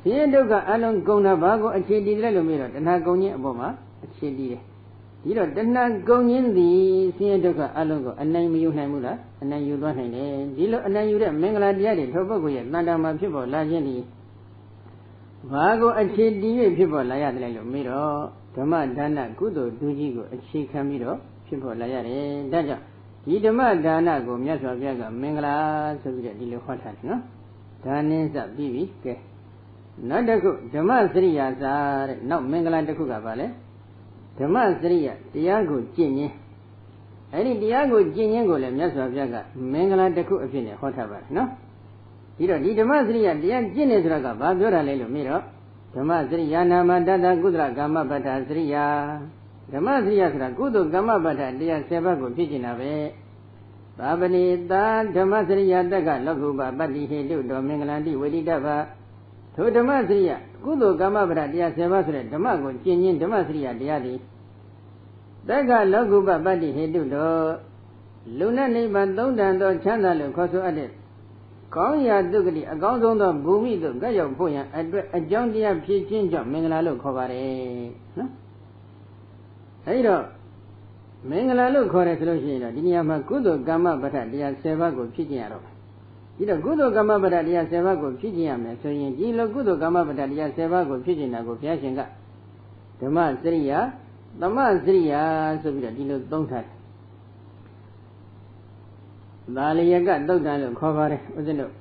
ဆင်းရဲဒုက္ခအလုံးကုန်တာဘာကိုအခြေတည်တယ်လို့မေးတော့တဏှာကုန်ခြင်းအပေါ်မှာအခြေတည်တယ်ဒီတော့တဏှာကုန်ခြင်းသည်ဆင်းရဲဒုက္ခအလုံးကိုအနိုင်မယူနိုင်ဘူးလားအနိုင်ယူသွားနိုင်တယ်ဒီလိုအနိုင်ယူတဲ့မင်္ဂလာတရားတွေထိုပုဂ္ဂိုလ်ရဲ့တန်တာမှာဖြစ်ပေါ်လာခြင်းသည်ဘာကိုအခြေတည်၍ဖြစ်ပေါ်လာရတယ်လို့မေးတော့ဓမ္မဒါနကုသိုလ်ဒုကြီးကိုအခြေခံပြီးတော့ဖြစ်ပေါ်လာရတယ်ဒါကြောင့်ဒီဓမ္မဒါနကိုမြတ်စွာဘုရားကမင်္ဂလာဆိုပြီးတော့ဒီလိုဟောထားတယ်နော်ဒါနင်းစပြီးပြီကဲနောက်တစ်ခုဓမ္မစရိယာစာတဲ့နောက်မင်္ဂလာတစ်ခုကဘာလဲဓမ္မစရိယတရားကိုကျင့်ခြင်းအဲ့ဒီတရားကိုကျင့်ခြင်းကိုလည်းမြတ်စွာဘုရားကမင်္ဂလာတစ်ခုအဖြစ်နဲ့ဟောထားပါတယ်နော်ဒီတော့ဒီဓမ္မစရိယတရားကျင့်နေဆိုတာကဘာပြောတာလဲလို့မေးတော့ဓမ္မစရိယာနာမတတ္တကုသလကာမပဋ္ဌာစရိယာဓမ္မစရိယဆိုတာကုသိုလ်ကာမပဋ္ဌာတရား10ပါးကိုဖြစ်ကျင်တာပဲသာပနိတာဓမ္မစရိယတက်ကလောကုပပတ္တိဟေတုတော်မင်္ဂလန္တိဝိတိတ္တဗထိုဓမ္မစရိယကုသိုလ်ကာမပဋ္ဌာတရား10ပါးဆိုတဲ့ဓမ္မကိုကျင့်ခြင်းဓမ္မစရိယတရားသည်တက်ကလောကုပပတ္တိဟေတုတော်လူနဲ့နိဗ္ဗာန်သုံးတန်သောချမ်းသာလို့ခေါ်ဆိုအပ်တဲ့ကောင်းရာသုဂတိအကောင်းဆုံးသောဘူမိသို့ကပ်ရောက်ဖို့ရန်အတွက်အကြောင်းတရားဖြစ်ခြင်းကြောင့်မင်္ဂလာလို့ခေါ်ပါတယ်နော်အဲဒီတော့မင်္ဂလာလို့ခေါ်တယ်ဆိုလို့ရှိရင်တော့ဒီနေရာမှာကုသိုလ်ကမ္မပဋ္ဌာတရား10ပါးကိုဖြစ်ကျင်ရတော့ဒီတော့ကုသိုလ်ကမ္မပဋ္ဌာတရား10ပါးကိုဖြစ်ကျင်ရမယ်ဆိုရင်ဒီလိုကုသိုလ်ကမ္မပဋ္ဌာတရား10ပါးကိုဖြစ်ကျင်တာကိုဘုရားရှင်ကဓမ္မစရိယာသမစရိယာဆိုပြီးတော့ဒီလိုသုံးထားတယ်ဒါလျကသုတ်တံလို့ခေါ်ပါတယ်ဥစဉ်တို့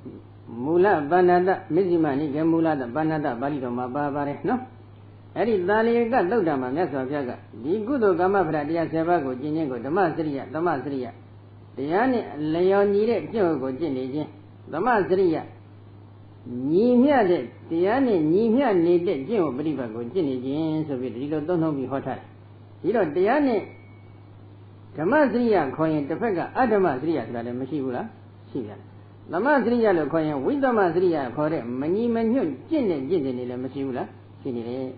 မူလပဏ္ဏတမဇ္ဈိမနိကေမူလပဏ္ဏတပါဠိတော်မှာပါပါတယ်နော်အဲ့ဒီသာလျကသုတ်တံမှာမြတ်စွာဘုရားကဒီကုသိုလ်ကမ္မပဋ္ဌာတရား10ပါးကိုကျင့်ခြင်းကိုဓမ္မစရိယသမစရိယတရားနဲ့လျော်ညီတဲ့ကျင့်ဝတ်ကိုကျင့်နေခြင်းသမစရိယညီမျှတဲ့တရားနဲ့ညီမျှနေတဲ့ကျင့်ဝတ်ပฏิပတ်ကိုကျင့်နေခြင်းဆိုပြီးဒီလိုသုံးနှုန်းပြီးဟောထားတယ်ဒီတော့တရားနဲ့ဓမ္မစရိယခေါ်ရင်တစ်ဖက်ကအဓမ္မစရိယဆိုတာလည်းမရှိဘူးလားရှိပြန်သမစရိယလို့ခေါ်ရင်ဝိသမစရိယခေါ်တဲ့မညီမညွတ်ကျင့်တဲ့ကျင့်တယ်လည်းမရှိဘူးလားရှိနေတယ်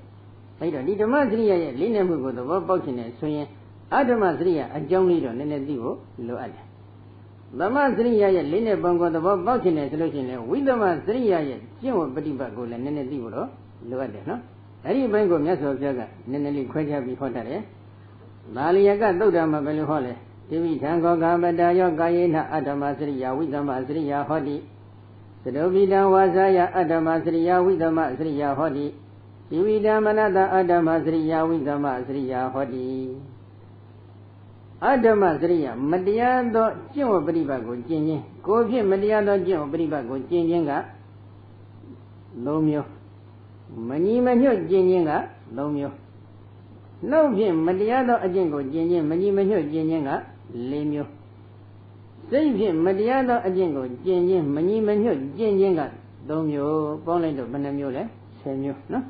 အဲ့တော့ဒီဓမ္မစရိယရဲ့လေးနက်မှုကိုသဘောပေါက်ခြင်းနဲ့ဆိုရင်အဓမ္မစရိယအကြောင်းလေးတော့နည်းနည်းသိဖို့လိုအပ်တယ်သမစရိယရဲ့လေးနက်ပုံကိုသဘောပေါက်ခြင်းနဲ့ဆိုလို့ရှိရင်လည်းဝိသမစရိယရဲ့ကျင့်ဝတ်ပฏิပတ်ကိုလည်းနည်းနည်းသိဖို့တော့လိုအပ်တယ်နော်အဲ့ဒီဘက်ကိုမြတ်စွာဘုရားကနည်းနည်းလေးခွဲခြားပြီးဟောတတ်တယ်သာလျကသုတ်တံမှာဘယ်လိုဟောလဲတိဝိထံခောကာပတယောကာယေနအတ္တမစရိယဝိသမစရိယဟောတိသတုပိတံဝါစာယအတ္တမစရိယဝိသမစရိယဟောတိတိဝိတံမနတအတ္တမစရိယဝိသမစရိယဟောတိအတ္တမစရိယမတရားသောကျင့်ဝတ်ပฏิပတ်ကိုကျင့်ခြင်းကိုယ်ဖြင့်မတရားသောကျင့်ဝတ်ပฏิပတ်ကိုကျင့်ခြင်းက၃မျိုးမညီမညွတ်ကျင့်ခြင်းက၃မျိုးနှုတ်ဖြင့်မတရားသောအကျင့်ကိုကျင့်ခြင်းမညီမညွတ်ကျင့်ခြင်းက၄မျိုးစိတ်ဖြင့်မတရားသောအကျင့်ကိုကျင့်ခြင်းမညီမညွတ်ကျင့်ခြင်းက၃မျိုးပေါင်းလိုက်တော့ဘယ်နှမျိုးလဲ10မျိုးနော်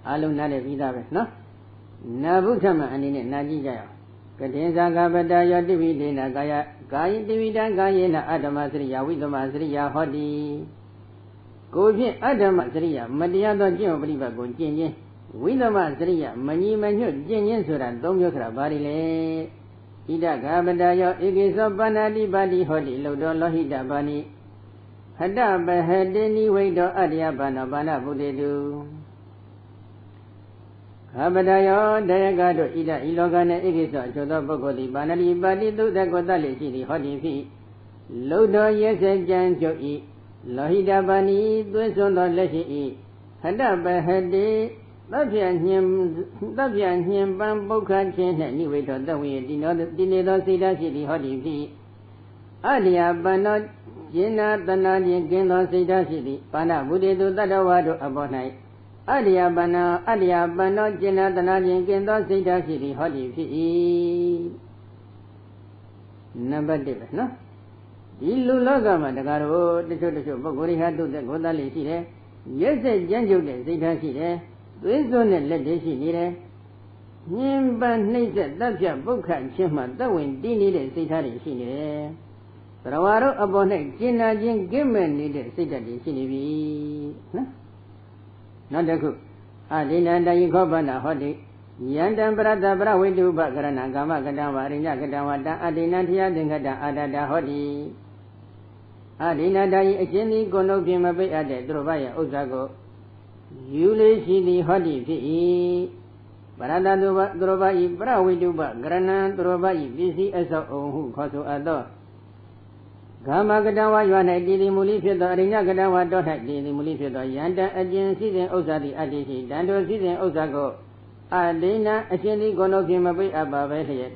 အလုံးနားလည်ပြီးသားပဲနော်နာဘုထမအနေနဲ့နာကြည့်ကြရအောင်ကတိဇာကပတယောတိဝိဒေနကာယကာယတိဝိတံကာယေနအတ္တမစရိယဝိသမစရိယဟောတိကိုဖြင့်အတ္တမစရိယမတရားသောကျင့်ဝတ်ပฏิပတ်ကိုကျင့်ခြင်းဝိသမစရိယမညီမညွတ်ကျင့်ခြင်းဆိုတာ၃မျိုးဆိုတာဘာတွေလဲဣဒဂါပတယောဧကိသောပဏ္ဏတိပါတိဟောတိလုတောလောဟိတပါဏိဟတပဟတိနိဝိတောအတ္တယဘာနောဘာနဗုတေတုဂါပတယောတယကတို့ဣဒဤလောကနှင့်ဧကိသောအချို့သောပုဂ္ဂိုလ်သည်ပါဏတိပါတိသုတ္တကောတလိရှိသည်ဟောတိဖြစ်လုတောရက်စကြံကျုပ်ဤလောဟိတပါဏိသွေးစွန်းသောလက်ရှိဤဟတပဟတိသဗ္ဗညင်ပံပုခ္ခခြင်းနှင့်နိဝိတောတဝိယတိနေသောစေတရှိသည်ဟောတိဖြစ်အတ္တယပန္နော Jina Tanajin Kindo Sita City, Pana Buddha Tadawado about night. Adia Bano, Jina Tanajin Kindo Sita City, Hodi. Number two, no? Ilu Logama, the Garo, the Choto, Bogori had to the Godali City. Yes, a gentle Sita City. Wisdom let this in Nimban Nisa, that's your book and Chima, the wind needed Sita City. Rawaro upon a Jin Gimmen needed Sitadi Sinivi. Not a cook. Adina Dayikobana Hodi. Yandan Brada Brawi do Bagarana Gama Gadawa Rinakadawada Adina Tiadingada Adada Hodi. Adina Dai Jimmy Gono Bimabe Ade Drovaya Ozago. Yuli Sidi Hodi P. Barada Drovai Brawi do Bagarana Drovai Visi as a own who Koso Ado. Gama Gadawa Yana Dili Mulifia, Rina Gadawa Dota Dili Mulifia, Yanda Ajin season Ozadi Adisi, Dando season Ozago, Adina, Ajini Gono Gimabe Abba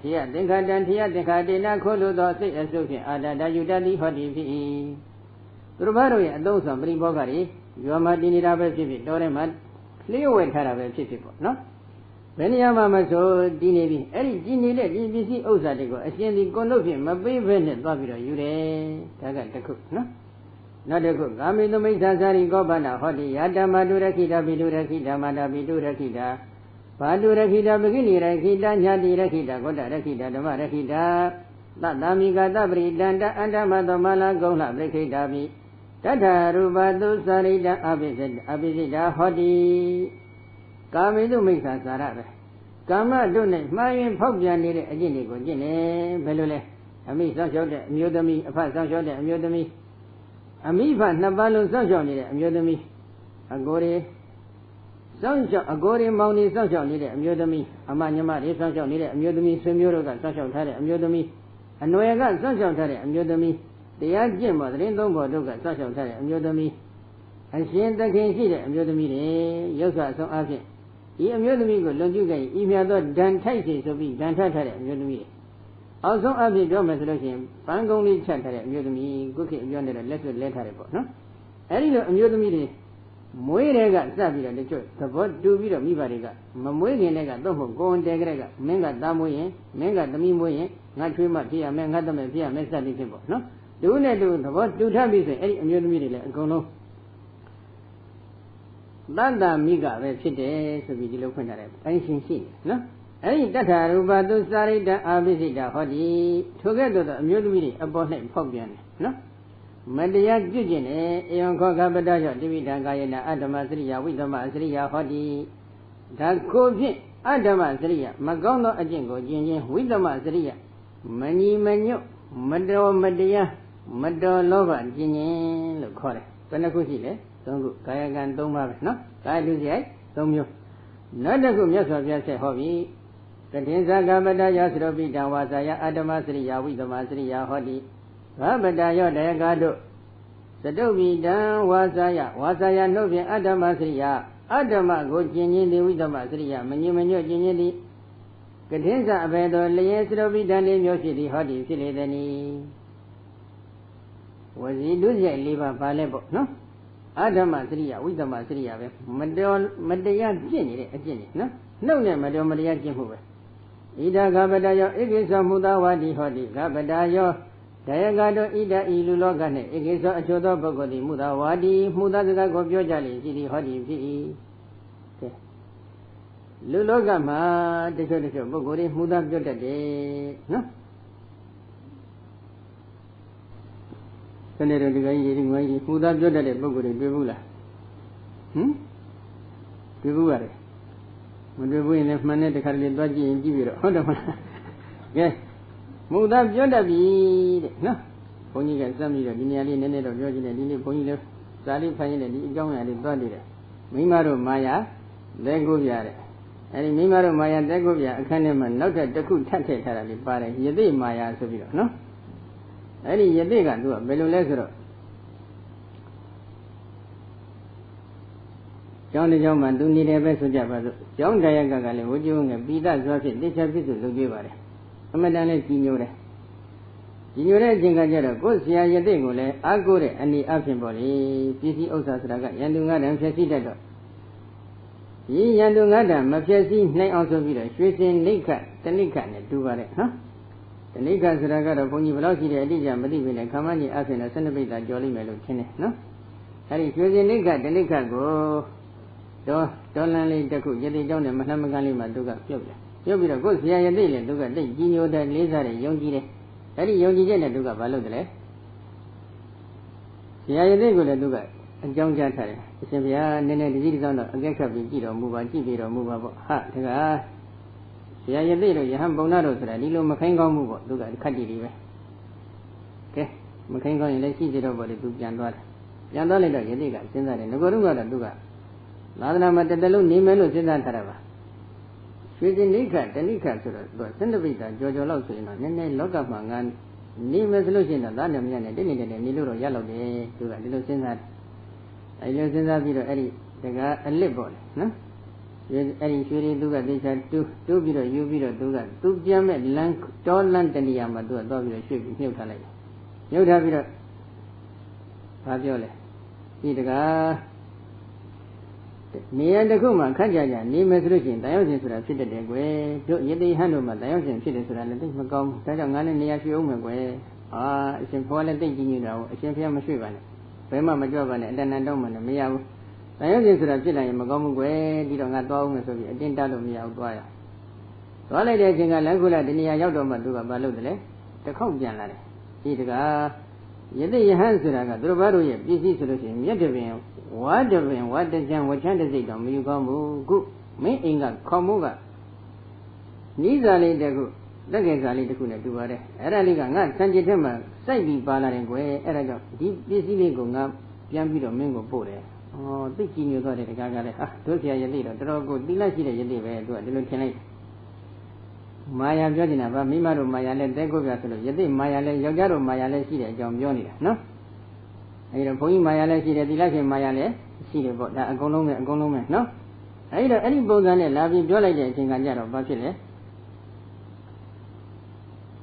Tia, Dinka Dantia, Dinka Dina Kolo, Dossi Associate, Ada Yudali Hodi. Rubaro, those of Bribogari, Yomadini Rabe Civic, Doremat, Leo and Harabe Civic, no? Benyama so Dinibi, Eri Gini let BBC Ozadigo, Ajini Gonovium, Mabe Venet, Babiro, Yure, Taga the cook, no? Not a cook. Ami no Mizazari Gobana, Hodi, Adama Durakida, Bidurakida, Mada Bidurakida, Padurakida, Begini Rakida, Yadi Rakida, Goda Rakida, Dama Rakida, Ladamiga Dabri, Danda, Andamada Mala Gola, Brekidabi, Tata Rubadu Sarida, Abizida, Hodi. Kamidu Misa Sarabe. Kama Dune, my Pobia needed a genico, Gene, Belule, a me Sancho, Mudami, a fast Sancho, a Mudami, a me van Navalu Sancho needed a Mudami, a Gori, Sancho, a Gori Mounty Sancho needed a Mudami, a Manamari Sancho needed a Mudami, Sumura, Sancho Tare, a Mudami, a Noyaga Sancho Tare, a Mudami, the Yajim was Rindo Boduga, Sancho Tare, a Mudami, and she and the King City, a Mudami, Yosa, so Asin. He amused me good, don't you get if you are not done taxes of me, done tattered, amused me. Also, I'll be done resolution, Pangoni chattered, amused me, good yonder, let's let her report, no? Any amused me, Moirega, Savila, the church, the boat do be of Mivariga, Mamuega, don't go on Degrega, Menga Damoye, Menga the Mimoye, not too much here, Mengadam, Pia, Mesa, no? Do not do the what do have is any amused me, go no. Banda Miga, Vete, so we look at it. I see, no? Any data, Rubadu Sarida, Abisida, Hodi, together the amusement about him, Pobian, no? Madia Jujin, Eonko Gabadaja, Divida Gayana, Adamasria, with the Masria, Hodi, that could be Adamasria, Magono Ajingo, Jin, with the Masria, Mani Manu, Mado Madia, Mado Lova, Jin, look, Panacusi, Don't Kayagan Doma, no? I do the don't you? Not a good yes of yes, hobby. The Tinsa Gabada Yasrobi, Dawasaya, Adamasria, with the Masria, Hodi. Gabadayo, Dagado. Sadobi, Dan, Wasaya, Novi, Adamasria, Adama, go Gini, with the Masria, Manu, Gini. Katinsa Abedo, Leesrobi, Dan in your city, Hodi, Silidani. Was he do the liver palebo, no? Adama Sria, with the Masria, Madea Jenny, a Jenny, no? No name, Madame Maria Jimhova. Ida Gabadayo, Igisa Mudawadi Hodi, Gabadayo, Diagado, Ida Ilulogane, Igisa Achodo Bogodi, Mudawadi, Mudaga Gobjali, City Hodi, Lulogama, the Shoto Bogori, Mudaga, no? Senator Gay, who that good at Bogori, Bibula. Bibula. When we win enough money to carry the budget and give it. Hold on. Yes. Move up Jodabi. No. Pony got some year, Diniali, and Nene of Georgia, and Dini Pony, Sally Pine, and John and the body. Mimaro Maya, there go Yare. And Mimaro Maya, there go Yare, a kind of man, not at the good tatted her, the party. Yadi Maya, Savio, no? Any Yadiga do a Belulezero. John the young man do need a vessel Java. John Diagali, would you beat that Zotti, this episode of Givari. A madame Signore. ဒီညိုတဲ့အချိန်ကကြတော့ကိုယ်ဆရာယသိကိုလည်းအားကိုးတဲ့အနေအချင်းပေါ့လေပစ္စည်းဥစ္စာဆိုတာကရန်သူငါးတံဖြစ်စီတတ်တော့ဒီရန်သူငါးတံမဖြစ်စီနိုင်အောင်ဆိုပြီးတော့ရွှေစင်နိခတနိခနဲ့တူပါတယ်နော်တနိခဆိုတာကတော့ဘုန်းကြီးဘယ်လောက်ရှိတဲ့အတိအကျမသိပေနဲ့ခမန်းကြီးအဖြစ်နဲ့12ပိတ်တာကြော်လိမ့်မယ်လို့ထင်တယ်နော်အဲဒီရွှေစင်နိခတနိခကိုဒေါ်လန်လေးတစ်ခုယသိเจ้าနဲ့မနှမကန်းလေးမှာသူကပြုတ်တယ်ပြုတ်ပြီးတော့ကိုယ်ဆရာယသိလည်းသူကတိတ်ကြီးညိုတဲ့လေးစားတဲ့ယုံကြည်တယ်အဲ့ဒီယုံကြည်ချက်နဲ့သူကဘာလုပ်တယ်လဲဆရာယသိကိုလည်းသူကအကြောင်းကြားထားတယ်အရှင်ဘုရားနည်းနည်းဒီကြီးတောင်းတော့အကဲခတ်ပြီးကြည့်တော်မူပါကြည့်ပြီးတော်မူပါပေါ့ဟာတကဆရာယသိတို့ယဟန်ပုံနာတို့ဆိုတာဒီလိုမခိုင်းကောင်းမှုပေါ့သူကခက်တည်လေးပဲကဲမခိုင်းကောင်းရင်လည်းရှိစေတော့ပေါ့လေသူပြန်သွားတယ်ပြန်သွားလိုက်တော့ယသိကစဉ်းစားတယ်ငကိုတုန်းကတော့သူကသာသနာမှာတလုံးနေမယ်လို့စဉ်းစားထားတာပါရွှေစင်နိခတနိခဆိုတော့သူက12ပိတ်တာကြော်လောက်ဆိုရင်တော့နည်းနည်းလောကမှာငါနေမယ်ဆိုလို့ရှိရင်တော့သားနဲ့မြတ်နဲ့တင်းနေနေလို့တော့ရလောက်တယ်သူကဒီလိုစဉ်းစားတယ်အဲဒီလိုစဉ်းစားပြီးတော့အဲ့ဒီတကအလစ်ပေါ့လေနော်အဲ့ဒီရွှေရီသူကသေချာတူးပြီးတော့ယူပြီးတော့သူပြန်မဲ့လမ်းတောလမ်းတနေရာမှာသူကသွားပြီးတော့ရွှေ့ပြီးမြုပ်ထားလိုက်တယ်မြုပ်ထားပြီးတော့ဘာပြောလဲဒီတကနေရာတစ်ခုမှာခက်ကြကြနေမယ်ဆိုလို့ရှိရင်တန်ရောက်ရှင်ဆိုတာဖြစ်တတ်တယ်ကွယ်တို့ယသိဟန်တို့မှာတန်ရောက်ရှင်ဖြစ်တယ်ဆိုတာလည်းသိမကောင်းဘူးဒါကြောင့်ငါလည်းနေရာရွှေ့အောင်မယ်ကွယ်အရှင်ဖောလည်းသိကြည့်နေတာကိုအရှင်ဖေမရွှေ့ပါနဲ့ဘယ်မှမကြွပါနဲ့အတဏ္ဍတော့မှလည်းမရဘူးတန်ရောက်ရှင်ဆိုတာဖြစ်လိုက်ရင်မကောင်းဘူးကွယ်ဒီတော့ငါသွားအောင်မယ်ဆိုပြီးအတင်းတတ်လို့မရဘူးသွားရသွားလိုက်တဲ့အချိန်ကလမ်းခုလာဒီနေရာရောက်တော့မှသူကဘာလုပ်တယ်လဲတစ်ခေါက်ပြန်လာတယ်ဒီတကားယသိယဟန်ဆိုတာကသူတို့ဘာတို့ရဲ့ပစ္စည်းဆိုလို့ရှိရင်မြတ်တပင်ဝါတပင်ဝါတကြံဝချမ်းတစိတ်တော့မယူကောင်းဘူးခုမင်းအိမ်ကခေါမိုးကနီးစာလေးတခုတက်ကင်စာလေးတခုနဲ့တူပါတယ်အဲ့ဒါလေးကငါစံจิตထဲမှာစိုက်ပြီးပါလာတယ်ကွယ်အဲ့ဒါကြောင့်ဒီပစ္စည်းလေးကိုငါပြန်ပြီးတော့မင်းကိုပို့တယ်သိကြည်ညိုသွားတဲ့တကားကလည်းဟာတို့ဆရာယသိတော့တော်တော်ကိုသီလရှိတဲ့ယသိပဲသူကဒီလိုထင်လိုက်မာယာပြောနေတာဗာမိမတို့မာယာလည်းတဲကိုပြဆိုလို့ယသိမာယာလည်းယောက်ျားတို့မာယာလည်းရှိတဲ့အကြောင်းပြောနေတာနော်အဲဒီတော့ဘုန်းကြီးမာယာလည်းရှိတယ်သီလရှင်မာယာလည်းရှိတယ်ပေါ့ဒါအကုန်လုံးပဲနော်အဲဒီတော့အဲ့ဒီပုံစံနဲ့လာပြီးပြောလိုက်တဲ့အချိန်ကကြတော့ဘာဖြစ်လဲ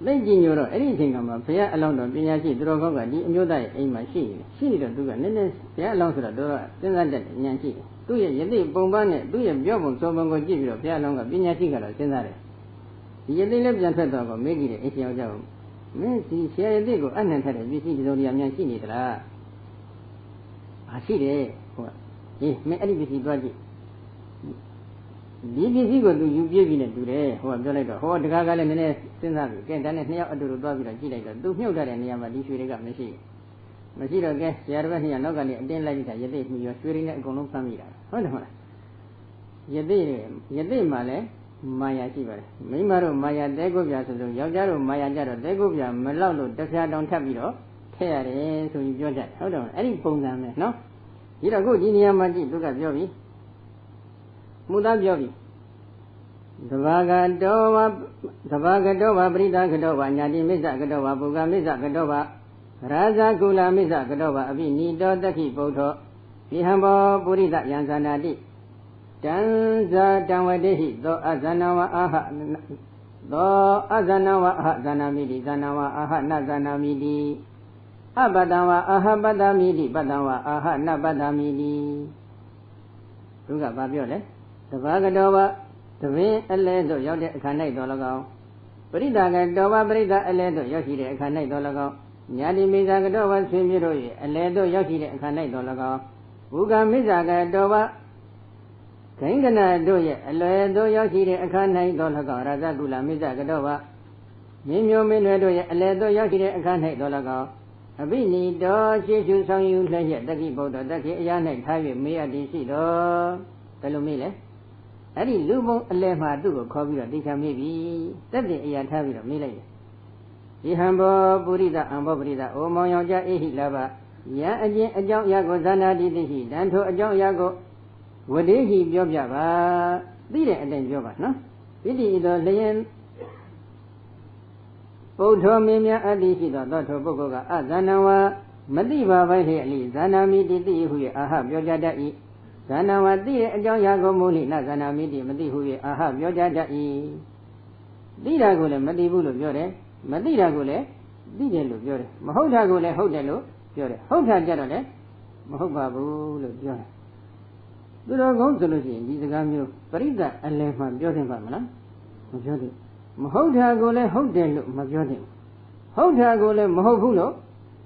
သိကြည်ညိုတော့အဲ့ဒီအချိန်ကမှဘုရားအလောင်းတော်ပညာရှိသူတော်ကောင်းကဒီအမျိုးသားရဲ့အိမ်မှာရှိနေတော့သူကနည်းနည်းဘုရားအလောင်းဆိုတော့သူကစဉ်းစားတတ်တယ်ဉာဏ်ရှိတယ်သူ့ရဲ့ယသိပုံပန်းနဲ့သူ့ရဲ့ပြောပုံစောပုံကိုကြည့်ပြီးတော့ဘုရားအလောင်းကပညာရှိကတော့စဉ်းစားတယ်ဒီယသိလည်းပြန်ထွက်တော့ကောမေးကြည့်တယ်အိမ်ရှင်ယောက်ျားကိုမင်းဒီဆရာယသိကိုအနှံထားတဲ့ပစ္စည်းဒီလိုနေရာများရှိနေသလားရှိတယ်ဟုတ်ကဲ့ဟေးမင်းအဲ့ဒီပစ္စည်းသွားကြည့်ဒီပစ္စည်းကိုသူယူပြေးပြီးနဲ့တူတယ်ဟိုကပြောလိုက်တော့ဟောတကားကလည်းနည်းနည်းစဉ်းစားပြီးကဲဒါနဲ့နှစ်ယောက်အတူတူသွားပြီးတော့ကြည့်လိုက်တော့သူမြုပ်ထားတဲ့နေရာမှာဒီရွှေတွေကမရှိတော့ကဲဆရာတော်ကနောက်ကနေအတင်းလိုက်ပြီးတာယသိမှုရောရွှေတွေနဲ့အကုန်လုံးဖမ်းမိတာဟုတ်တယ်မလားယသိမှလည်းမာယာရှိပါတယ်မိန်းမတို့မာယာတဲကိုပြဆိုလို့ယောက်ျားတို့မာယာကြတော့တဲကိုပြမလောက်လို့တစ်ဖြာတောင်ထပ်ပြီးတော့ထည့်ရတယ်ဆိုပြီးပြောကြတယ်ဟုတ်တယ်အဲ့ဒီပုံစံပဲနော်ဒီတော့ခုဒီနေရာမှာကြည့်သူကပြောပြီမူသားပြောပြီသဘာဂတောဝပရိသကတောဝညာတိမိစ္ဆကတောဝပုဂ္ဂမိစ္ဆကတောဝရာဇကုလမိစ္ဆကတောဝအဘိနိတောတက္ခိပုထောပိဟံဘောပုရိသယံဇာနာတိတံဇာတံဝတိဟိသောအဇနဝအာဟဇာနာမိတိဇာနာဝအာဟနဇာနာမိတိအပတ္တဝအာဟပတ္တမိတိပတ္တဝအာဟနပတ္တမိတိသူကဘာပြောလဲသဘာဂတောဝသဘင်အလဲသို့ရောက်တဲ့အခါ၌တော်၎င်းပရိသကတောဝပရိသအလဲသို့ရောက်ရှိတဲ့အခါ၌တော်၎င်းညာတိမိစ္ဆကတောဝဆွေမျိုးတို့၏အလဲသို့ရောက်ရှိတဲ့အခါ၌တော်၎င်းဘုကမိစ္ဆကတောဝဂိင်္ဂနာတို့ရဲ့အလွယ်သို့ရောက်ရှိတဲ့အခါ၌တော်၎င်းရာဇကုလမိစ္ဆကတောဝမင်းမျိုးမင်းတွေတို့ရဲ့အလဲသို့ရောက်ရှိတဲ့အခါ၌တော်၎င်းအဘိနိတောရှေရှုဆောင်ယူလျက်တက္ခိဗုဒ္ဓတက္ခိအရာ၌ထား၍မေးရသည်ရှိတော်ဘယ်လိုမေးလဲအဲ့ဒီလူပုံအလဲမှာသူ့ကိုခေါ်ပြီးတော့တေချာမေးပြီတက်တဲ့အရာထားပြီးတော့မေးလိုက်တယ်ဒီဟံဘောပုရိသအံဘောပရိသအိုမောင်ယောက်ျားအေဟိလာဘယံအကျင့်အကြောင်းအရာကိုဇာနာတိသိရှိတန်ထိုအကြောင်းအရာကိုဝတိဟိပြောပြပါသိတဲ့အတိုင်းပြောပါနော်ပိဋိသောလျင်ပုထောမင်းများအတ္တိရှိသောသောထိုပုဂ္ဂိုလ်ကအဇာနဝမတိပါပိုက်လျက်အလိဇာနာမိတိသိဟု၍အာဟပြောကြတတ်၏ဇာနာဝသိတဲ့အကြောင်းအရာကိုမူလိနဇာနာမိတိမသိဟု၍အာဟပြောကြတတ်၏သိတာကိုလည်းမသိဘူးလို့ပြောတယ်မသိတာကိုလည်း သိတယ်လို့ပြောတယ်မဟုတ်တာကိုလည်းဟုတ်တယ်လို့ပြောတယ်ဟုတ်တာကြတော့လည်းမဟုတ်ပါဘူးလို့ပြောတယ်သူတော်ကောင်းဆိုလို့ရှိရင်ဒီစကားမျိုးပရိသတ်အလယ်မှပြောသင့်ပါမလားမပြောသင့်မဟုတ်တာကိုလည်းဟုတ်တယ်လို့မပြောသင့်ဟုတ်တာကိုလည်းမဟုတ်ဘူးလို့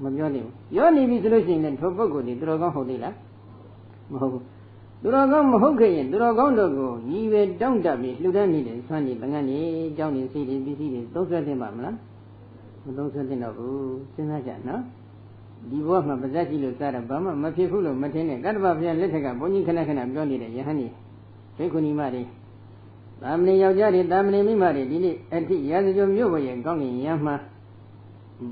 မပြောသင့်ပြောနေပြီဆိုလို့ရှိရင်လည်းထိုပုဂ္ဂိုလ်ဒီသူတော်ကောင်းဟုတ်သေးလားမဟုတ်ဘူးသူတော်ကောင်းမဟုတ်ခဲ့ရင်သူတော်ကောင်းတို့ကိုရည်ပဲတောင့်တပြီးလှူဒန်းနေတဲ့ဆွမ်းနေတန်ခါနေကြောင်းနေစိတ်တွေပစ္စည်းတွေသုံးဆွဲသင့်ပါမလားမသုံးဆွဲသင့်တော့ဘူးစဉ်းစားကြနော်ဒီဘဝမှာပါဇက်ကြီးလို့စားတာဘာမှမဖြစ်ဘူးလို့မထင်နဲ့ကတ္တဗဘုရားလက်ထက်ကဘုန်းကြီးခဏခဏပြောနေတဲ့ယဟန်ကြီးဘိက္ခုနီမတွေသာမဏေယောက်ျားတွေသာမဏေမိမတွေဒီနေ့အထိရာဇဂိုမြို့ဘရဲ့ကောင်းကင်ယံမှာ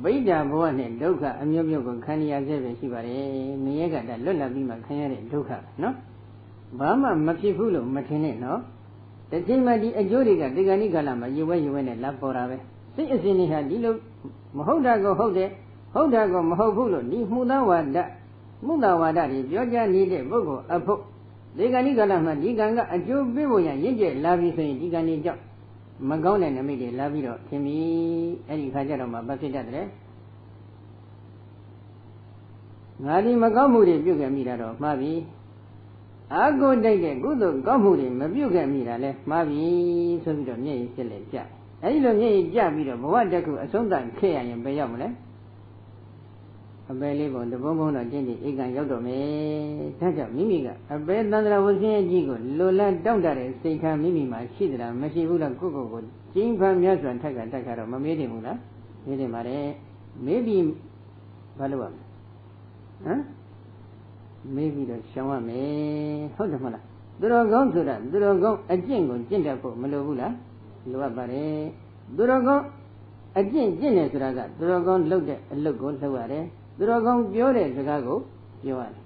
ဗိဒ္ဓဘဝနဲ့ဒုက္ခအမျိုးမျိုးကိုခံရဆဲပဲရှိပါတယ်။ငရဲကတလွတ်လပ်ပြီးမှခံရတဲ့ဒုက္ခနော်။ဘာမှမဖြစ်ဘူးလို့မထင်နဲ့နော်။တစ်ချိန်မှဒီအကျိုးတွေကဒီကနေ့ကာလမှာရွယ်ရွယ်နဲ့လာပေါ်တာပဲ။စိတ်အစဉ်တွေဟာဒီလိုမဟုတ်တာကိုဟုတ်တယ်ဟုတ်တာကိုမဟုတ်ဘူးလို့ဒီမှုသားဝါဒတွေပြောကြနေတဲ့ပုဂ္ဂိုလ်အဖို့ဒီကနေ့ကာလမှာဒီကံကအကျိုးပေးဖို့ရရင့်ကျက်လာပြီဆိုရင်ဒီကံတွေကြောင့်မကောင်းတဲ့နမိတ်တွေလာပြီးတော့ထင်ပြီအဲ့ဒီခါကျတော့မှဘာဖြစ်တတ်တယ်ငါဒီမကောင်းမှုတွေပြုခဲ့မိတာတော့မှားပြီအာကိုတိုက်တဲ့ကုသိုလ်ကောင်းမှုတွေမပြုခဲ့မိတာလဲမှားပြီဆိုပြီးတော့မျက်ရည်စစ်လက်ကြအဲ့ဒီလိုမျက်ရည်ကြပြီးတော့ဘဝတစ်ခုအဆုံးသတ်ခဲ့ရရင်ဘယ်ရောက်မလဲအပေလေးပုံတပုံပုံတော့တင်းတင်းဧကံရောက်တော့မယ်ဒါကြောင့်မိမိကအပေသန္တရာဝဆင်းအကြီးကိုလိုလန်းတောင့်တတဲ့စိတ်ထားမိမိမှာရှိသလားမရှိဘူးလားကိုယ့်ကိုယ်ကျင်းဖန်မြတ်စွာထက်ကတက်ခါတော့မမေးတင်ဘူးလားမေးတင်ပါတယ်မေးပြီးဘာလုပ်ရမလဲဟမ်မေးပြီးတော့ရှောင်ရမယ်ဟုတ်တယ်မဟုတ်လားသူတော်ကောင်းဆိုတာသူတော်ကောင်းအကျင့်ကိုကျင့်တတ်ဖို့မလိုဘူးလားလိုအပ်ပါတယ်သူတော်ကောင်းအကျင့်ကျင့်တယ်ဆိုတာကသူတော်ကောင်းလုပ်တဲ့အလုပ်ကိုလုပ်ရတယ်သူတော်ကောင်းပြောတဲ့စကားကိုပြောရတယ်